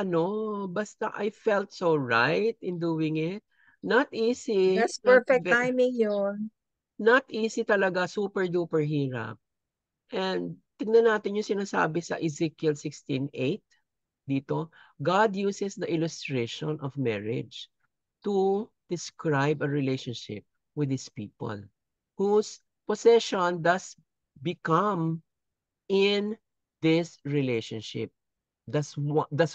I felt so right in doing it. Not easy. That's perfect timing yun. Not easy talaga. Super duper hirap. And tignan natin yung sinasabi sa Ezekiel 16:8 dito. God uses the illustration of marriage to describe a relationship with these people whose possession does become in this relationship. Does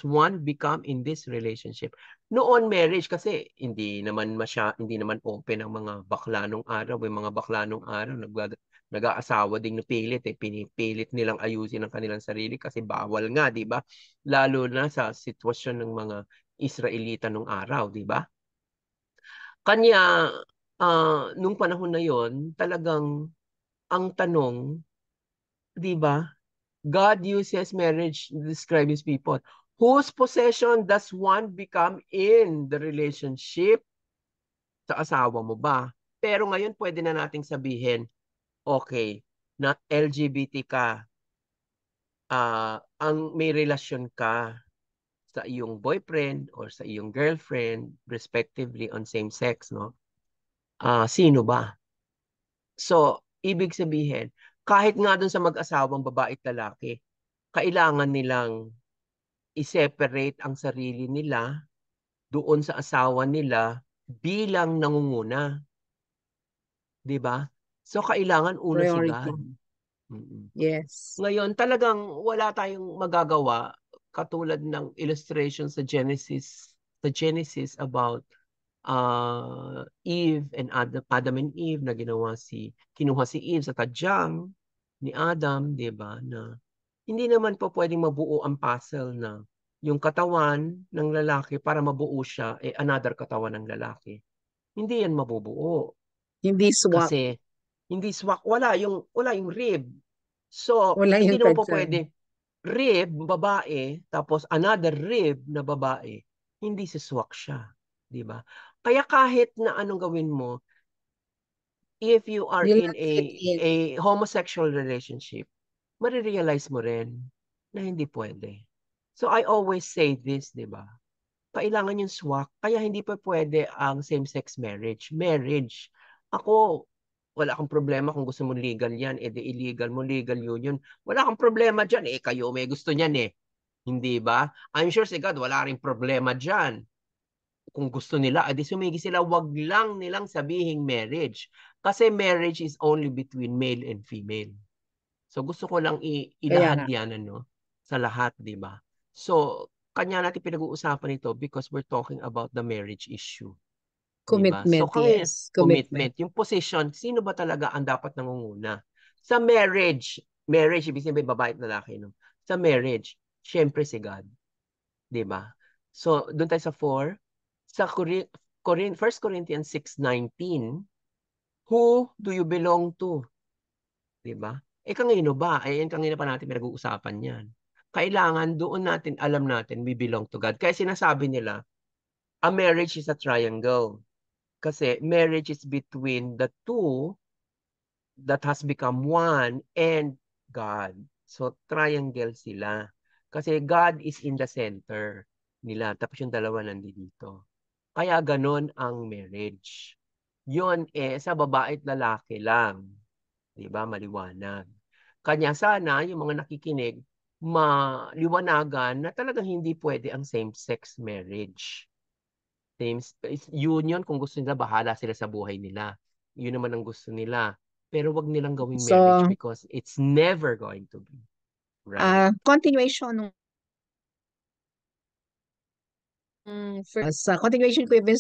one become in this relationship? Noon marriage kasi hindi naman open ang mga bakla nung araw, yung mga bakla nung araw nag-aasawa ding pilit pinipilit nilang ayusin ang kanilang sarili kasi bawal nga, 'di ba? Lalo na sa sitwasyon ng mga Israelita nung araw, 'di ba? Kanya nung panahon na 'yon, talagang ang tanong, 'di ba? God uses marriage to describe his people. Whose possession does one become in the relationship? Sa asawa mo ba? Pero ngayon pwede na nating sabihin, okay, na LGBT ka, ang may relasyon ka sa iyong boyfriend or sa iyong girlfriend, respectively on same sex, no? Sino ba? So, ibig sabihin, kahit nga dun sa mag-asawang babae at lalaki, kailangan nilang i-separate ang sarili nila doon sa asawa nila bilang nangunguna. 'Di ba? So, kailangan una si Priority. God. Mm-mm. Yes. Ngayon, talagang wala tayong magagawa katulad ng illustration sa Genesis about Eve and Adam and Eve na kinuha si Eve sa tadyang ni Adam, 'di ba? Na hindi naman po pwedeng mabuo ang puzzle na yung katawan ng lalaki para mabuo siya another katawan ng lalaki. Hindi yan mabubuo Hindi swak. kasi hindi swak, wala yung rib. So, Wala hindi yung naman po tadyang. pwede rib, babae, tapos another rib na babae. Hindi siswak siya. Di ba? Kaya kahit na anong gawin mo, if you are You'll in not fit in. a homosexual relationship, marirealize mo rin na hindi pwede. So I always say this, di ba? Kailangan yung swak, kaya hindi pa pwede ang same-sex marriage. Marriage. Ako, wala akong problema kung gusto mo legal yan, illegal mo, legal union. Wala akong problema dyan, kayo may gusto niyan Hindi ba? I'm sure si God, wala rin problema dyan. Kung gusto nila, edi sumigi sila, wag lang nilang sabihing marriage. Kasi marriage is only between male and female. So gusto ko lang Kaya ilahad nga. yan sa lahat, di ba? So, kanya natin pinag-uusapan ito because we're talking about the marriage issue. Di ba? So, Commitment, yes. Commitment. commitment, yung position, sino ba talaga ang dapat nangunguna? Sa marriage, ibig sabihin babae at lalaki, no? Sa marriage, syempre si God. Di ba? So, doon tayo sa 4. Sa 1 Corinthians 6:19, who do you belong to? Di ba? Kanino ba? Yan kanina pa natin pinag-uusapan yan. Kailangan doon natin, alam natin, we belong to God. Kaya sinasabi nila, a marriage is a triangle. Kasi marriage is between the two that has become one and God. So, triangle sila. Kasi God is in the center nila. Tapos yung dalawa nandito. Kaya ganon ang marriage. Yun sa babae at lalaki lang. Diba? Maliwanag. Kanya sana yung mga nakikinig, maliwanagan na talagang hindi pwede ang same-sex marriage. Union, kung gusto nila, bahala sila sa buhay nila. Yun naman ang gusto nila. Pero wag nilang gawing marriage So, because it's never going to be. Right? continuation sa continuation ko even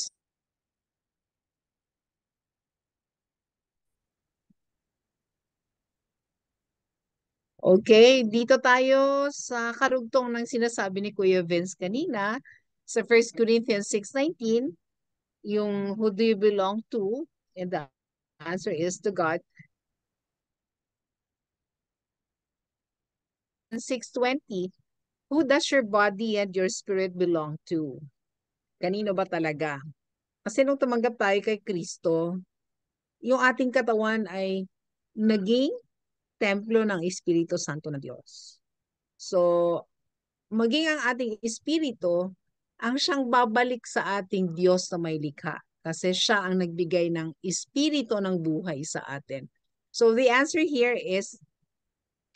okay, dito tayo sa karugtong ng sinasabi ni Kuya Vince kanina sa 1 Corinthians 6:19, yung who do you belong to? And the answer is to God. 6:20, who does your body and your spirit belong to? Kanino ba talaga? Kasi nung tumanggap tayo kay Kristo, yung ating katawan ay naging templo ng Espiritu Santo na Diyos. So, maging ang ating espiritu ang siyang babalik sa ating Diyos na may likha. Kasi siya ang nagbigay ng espiritu ng buhay sa atin. So, the answer here is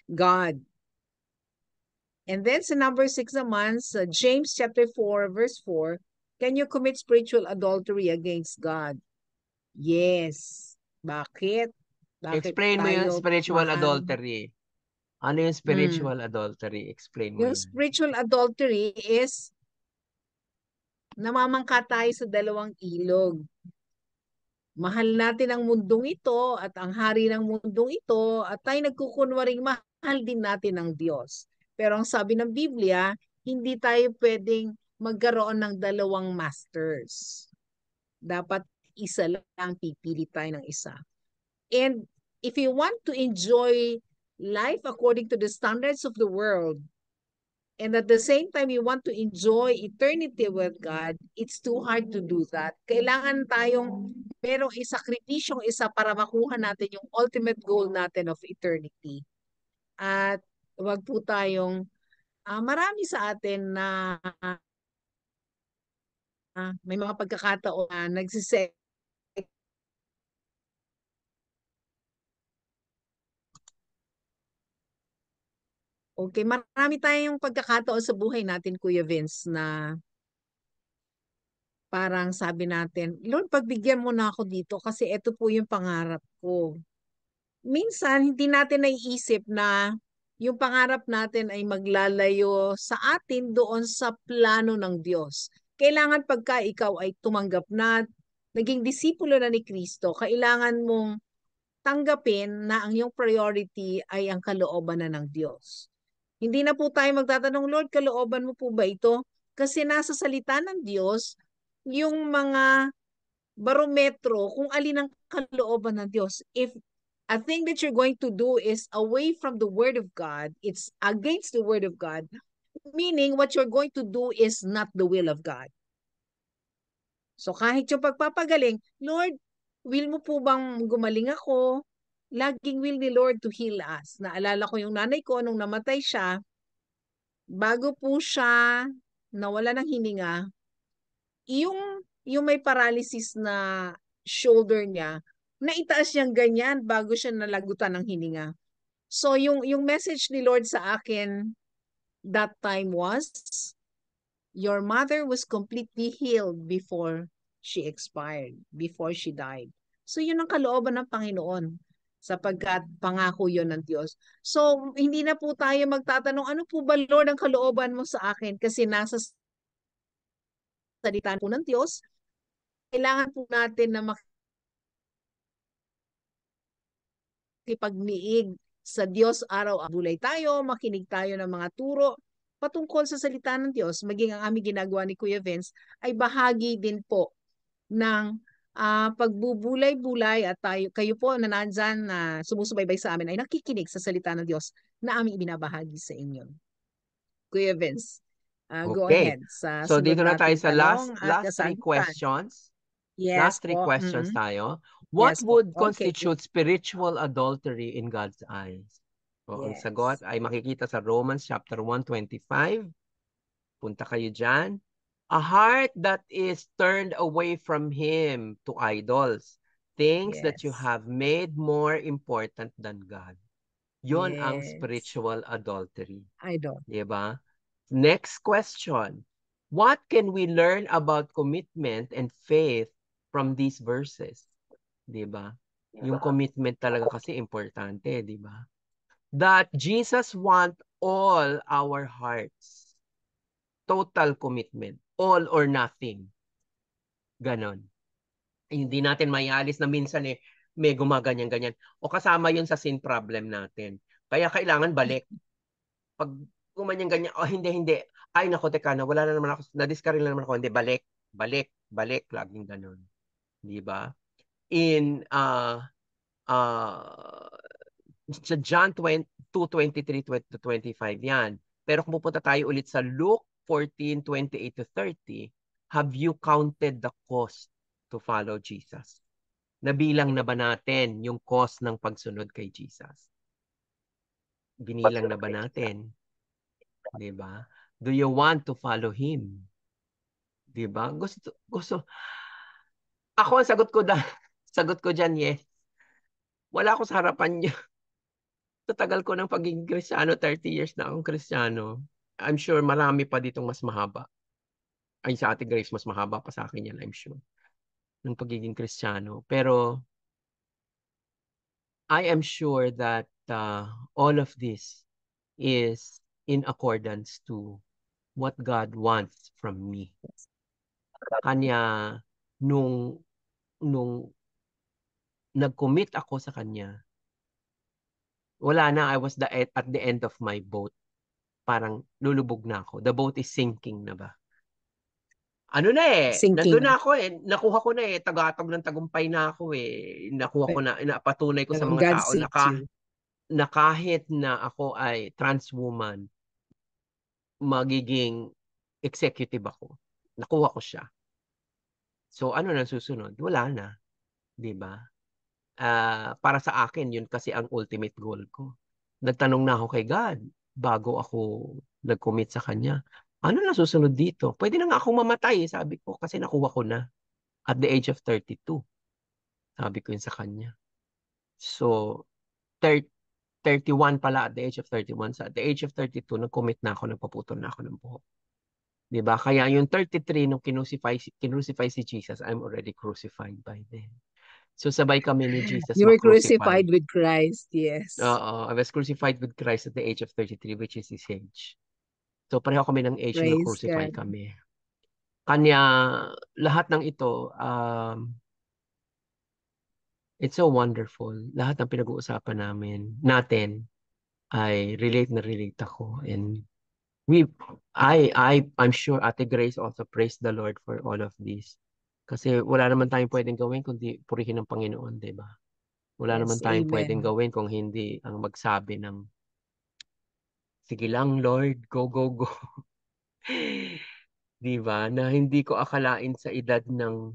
God. And then sa number 6 naman, sa James chapter 4, verse 4, Can you commit spiritual adultery against God? Yes. Bakit? Bakit Explain mo yung tayo, spiritual mahal? adultery. Ano yung Mm. spiritual adultery? Explain mo Yung yan. spiritual adultery is namamangka tayo sa dalawang ilog. Mahal natin ang mundong ito at ang hari ng mundong ito at tayo nagkukunwaring mahal din natin ang Diyos. Pero ang sabi ng Biblia, hindi tayo pwedeng magkaroon ng dalawang masters. Dapat isa lang, pipili tayo ng isa. And if you want to enjoy life according to the standards of the world, and at the same time you want to enjoy eternity with God, it's too hard to do that. Kailangan tayong merong isakripisyong isa para makuha natin yung ultimate goal natin of eternity. At wag po tayong, marami sa atin na may mga pagkakataon na nagsisek. Okay, marami tayong pagkakataon sa buhay natin, Kuya Vince, na parang sabi natin, Lord, pagbigyan mo na ako dito kasi ito po yung pangarap ko. Minsan, hindi natin naiisip na yung pangarap natin ay maglalayo sa atin doon sa plano ng Diyos. Kailangan pagka ikaw ay tumanggap na, naging disipulo na ni Kristo, kailangan mong tanggapin na ang iyong priority ay ang kalooban na ng Diyos. Hindi na po tayo magtatanong, Lord, kalooban mo po ba ito? Kasi nasa salita ng Diyos, yung mga barometro kung alin ang kalooban ng Diyos. If a thing that you're going to do is away from the Word of God, it's against the Word of God, meaning what you're going to do is not the will of God. So kahit yung pagpapagaling, Lord, will mo po bang gumaling ako? Laging will ni Lord to heal us. Naalala ko yung nanay ko nung namatay siya, bago po siya nawala ng hininga, yung may paralysis na shoulder niya, naitaas niyang ganyan bago siya nalagutan ng hininga. So yung message ni Lord sa akin that time was, your mother was completely healed before she expired, before she died. So yun ang kalooban ng Panginoon sapagkat pangako yon ng Diyos. So hindi na po tayo magtatanong, ano po ba Lord ang kalooban mo sa akin? Kasi nasa salita po ng Diyos, kailangan po natin na makipagniig sa Diyos araw-araw. Bulay tayo, makinig tayo ng mga turo patungkol sa salita ng Diyos. Maging ang aming ginagawa ni Kuya Vince ay bahagi din po ng pagbubulay-bulay at kayo po na nandyan na sumusubaybay sa amin ay nakikinig sa salita ng Diyos na aming ibinabahagi sa inyo. Kuya Vince, go Okay. ahead sa So sunod dito na tayo nating sa tanong at last three kasagutan. questions. Yes Last three po. questions tayo. What Yes po. would Okay. constitute spiritual adultery in God's eyes? So, ang sagot Yes. ay makikita sa Romans chapter 1:25. Punta kayo dyan. A heart that is turned away from Him to idols, things that you Yes. have made more important than God. Yon ang Yes. spiritual adultery. Idol. Diba? Next question. What can we learn about commitment and faith from these verses? Diba? Yung commitment talaga kasi importante, diba? That Jesus want all our hearts. Total commitment. All or nothing. Ganon. Hindi natin maialis na minsan may gumaganyan-ganyan. O kasama yun sa sin problem natin. Kaya kailangan balik. Pag gumanyan-ganyan, oh hindi. Ay nako, teka na, wala na naman ako, na-discourage na naman ako. Hindi, balik. Laging ganon. Di ba? In uh, sa John 2:23 to 25 yan. Pero kung pupunta tayo ulit sa Luke 14:28 to 30, have you counted the cost to follow Jesus? Nabilang na ba natin yung cost ng pagsunod kay Jesus? Binilang na ba natin? 'Di ba? Do you want to follow Him? 'Di ba? Gusto. Ako ang sagot ko diyan, yes. Wala ako sa harapan niya. Sa tagal ko ng pagiging Kristiyano, 30 years na akong Kristiyano. I'm sure marami pa ditong mas mahaba. Ay, sa Ate Grace, mas mahaba pa sa akin yan, I'm sure. Ng pagiging Kristiyano. Pero, I am sure that all of this is in accordance to what God wants from me. Kanya, nung nag-commit ako sa Kanya, wala na, I was at the end of my boat. Parang lulubog na ako. The boat is sinking na ba? Ano na nandun Sinking. na ako nakuha ko na tagatog ng tagumpay na ako nakuha ko na, napatunay ko sa mga God tao saved you. na kahit na ako ay trans woman, magiging executive ako. Nakuha ko siya. So ano na susunod? Wala na, 'di ba? Para sa akin, yun kasi ang ultimate goal ko. Nagtanong na ako kay God bago ako nag-commit sa Kanya. Ano na susunod dito? Pwede na nga akong mamatay, sabi ko, kasi nakuha ko na at the age of 32. Sabi ko yun sa Kanya. So, 31 pala at the age of 31. So, at the age of 32, nag-commit na ako, nagpaputol na ako ng buhok. 'Di ba? Kaya yung 33, nung kinusify si Jesus, I'm already crucified by then. So, sabay kami ni Jesus You were ma-crucify. crucified with Christ. Yes. I was crucified with Christ at the age of 33, which is his age. So, pareho kami ng age na Praise crucify God. kami. Kanya, lahat ng ito, it's so wonderful. Lahat ng pinag-uusapan natin, ay relate na relate ako. And I'm sure Ate Grace also praised the Lord for all of this. Kasi wala naman tayong pwedeng gawin kundi purihin ng Panginoon, di ba? Wala naman Yes. tayong pwedeng Amen. gawin kung hindi ang magsabi ng, sige lang, Lord, go, go, go. Di ba? Na hindi ko akalain sa edad ng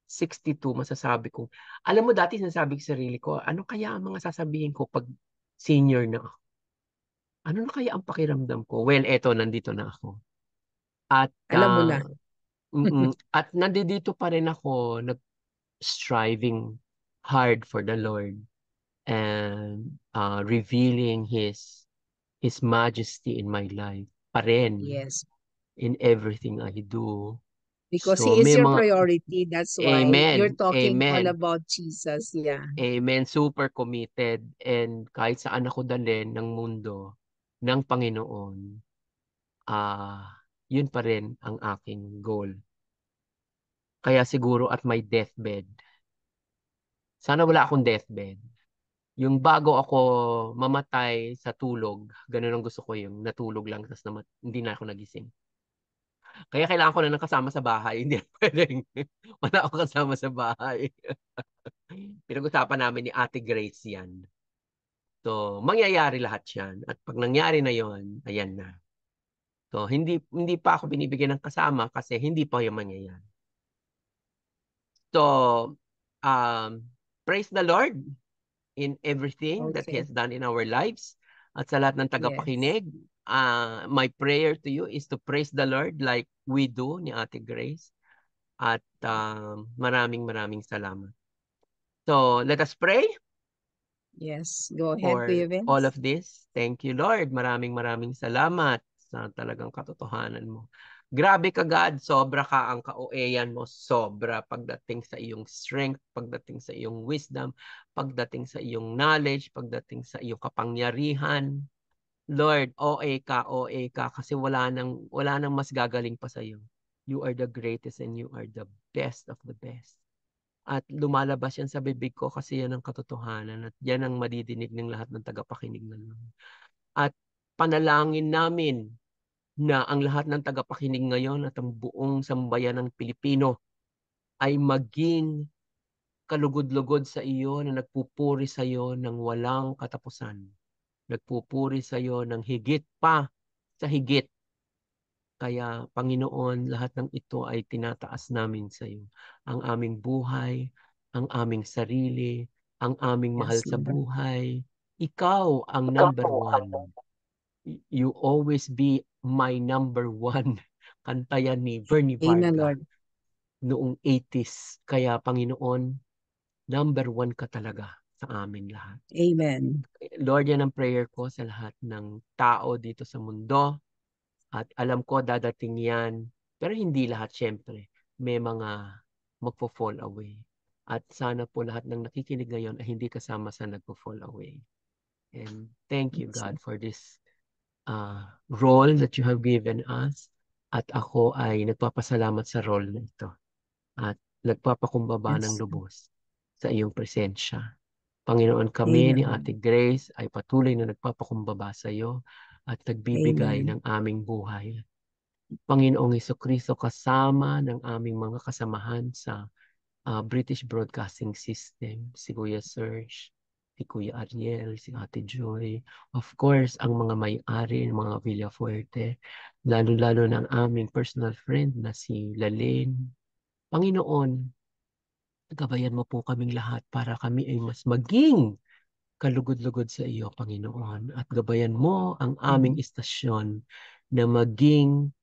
62, masasabi ko. Alam mo, dati sinasabi ko sa sarili ko, ano kaya ang mga sasabihin ko pag senior na ako? Ano na kaya ang pakiramdam ko? Well, eto, nandito na ako. At, Alam mo na. at nandito pa rin ako, striving hard for the Lord and revealing His majesty in my life pa rin Yes. in everything I do. Because So He is may your mga priority. That's why you're amen, talking all amen, about Jesus. Yeah. amen, super committed and kahit saan ako dalhin ng mundo ng Panginoon, yun pa rin ang aking goal. Kaya siguro at my deathbed, sana wala akong deathbed. Yung bago ako mamatay sa tulog, ganun ang gusto ko yung natulog lang tapos hindi na ako nagising. Kaya kailangan ko na ng kasama sa bahay. Hindi na pwedeng wala akong kasama sa bahay. Pinag-usapan namin ni Ate Grace yan. So, mangyayari lahat yan. At pag nangyari na yon, ayan na. So, hindi pa ako binibigyan ng kasama kasi hindi pa yung mangyayari. So, praise the Lord in everything that He Okay. has done in our lives. At sa lahat ng Yes. tagapakinig, my prayer to you is to praise the Lord like we do ni Ate Grace. At maraming maraming salamat. So, let us pray Yes. Go ahead, for Kuya all of Vince. this. Thank you, Lord. Maraming maraming salamat sa talagang katotohanan mo. Grabe ka, God. Sobra ka ang kaueyan mo. Sobra pagdating sa iyong strength, pagdating sa iyong wisdom, pagdating sa iyong knowledge, pagdating sa iyong kapangyarihan. Lord, OA ka kasi wala nang mas gagaling pa sa iyo. You are the greatest and you are the best of the best. At lumalabas yan sa bibig ko kasi yan ang katotohanan at yan ang madidinig ng lahat ng tagapakinig na namin. At panalangin namin na ang lahat ng tagapakinig ngayon at ang buong sambayan ng Pilipino ay maging kalugod-lugod sa iyo na nagpupuri sa iyo ng walang katapusan. Nagpupuri sa iyo ng higit pa sa higit. Kaya, Panginoon, lahat ng ito ay tinataas namin sa iyo. Ang aming buhay, ang aming sarili, ang aming mahal Yes, sa Lord. buhay. Ikaw ang number one. You always be my number one. Kanta yan ni Bernie Amen, Varga Lord. noong 80s. Kaya, Panginoon, number one ka talaga sa amin lahat. Amen. Lord, yan ang prayer ko sa lahat ng tao dito sa mundo. At alam ko dadating yan Pero hindi lahat, syempre. May mga magpo-fall away. At sana po lahat ng nakikinig ngayon ay hindi kasama sa nagpo-fall away. And thank you, God, for this role that you have given us. At ako ay nagpapasalamat sa role na ito. At nagpapakumbaba ng Yes. lubos sa iyong presensya. Panginoon, kami ni Amen. Ate Grace ay patuloy na nagpapakumbaba sa iyo at nagbibigay Amen. ng aming buhay. Panginoong Hesukristo, kasama ng aming mga kasamahan sa British Broadcasting System, si Kuya Serge, si Kuya Ariel, si Ate Joy, of course, ang mga may-ari ng mga Villafuerte, lalo-lalo ng aming personal friend na si Lalaine. Panginoon, gabayan mo po kaming lahat para kami ay mas maging kalugod-lugod sa iyo, Panginoon. At gabayan mo ang aming istasyon na maging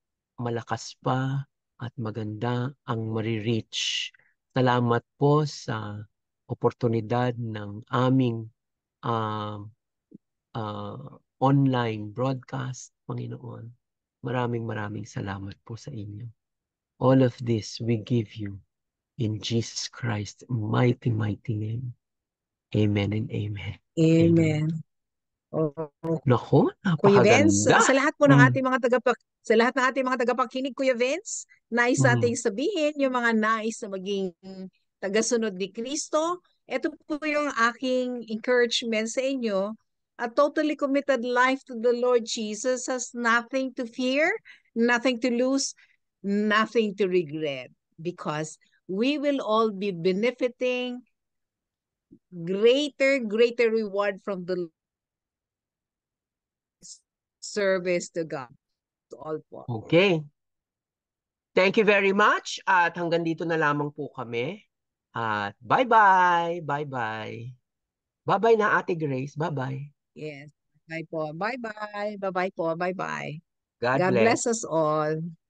malakas pa at maganda ang marireach. Salamat po sa oportunidad ng aming uh, online broadcast, Panginoon. Maraming salamat po sa inyo. All of this we give you in Jesus Christ's mighty name. Amen and amen. Amen. Amen. Oh, Nako, Kuya Vince, napakaganda. sa lahat po ng Mm, ating mga sa lahat ng ating mga tagapakinig, Kuya Vince, nais mm. nating sabihin yung mga nais na maging tagasunod ni Kristo. Ito po yung aking encouragement sa inyo. A totally committed life to the Lord Jesus has nothing to fear, nothing to lose, nothing to regret, because we will all be benefiting greater reward from the service to God. All po. Okay. Thank you very much. At hanggang dito na lamang po kami. At bye-bye. Bye-bye. Bye-bye na Ate Grace. Bye-bye. Yes. Bye po. Bye-bye. Bye-bye po. Bye-bye. God God bless bless. us all.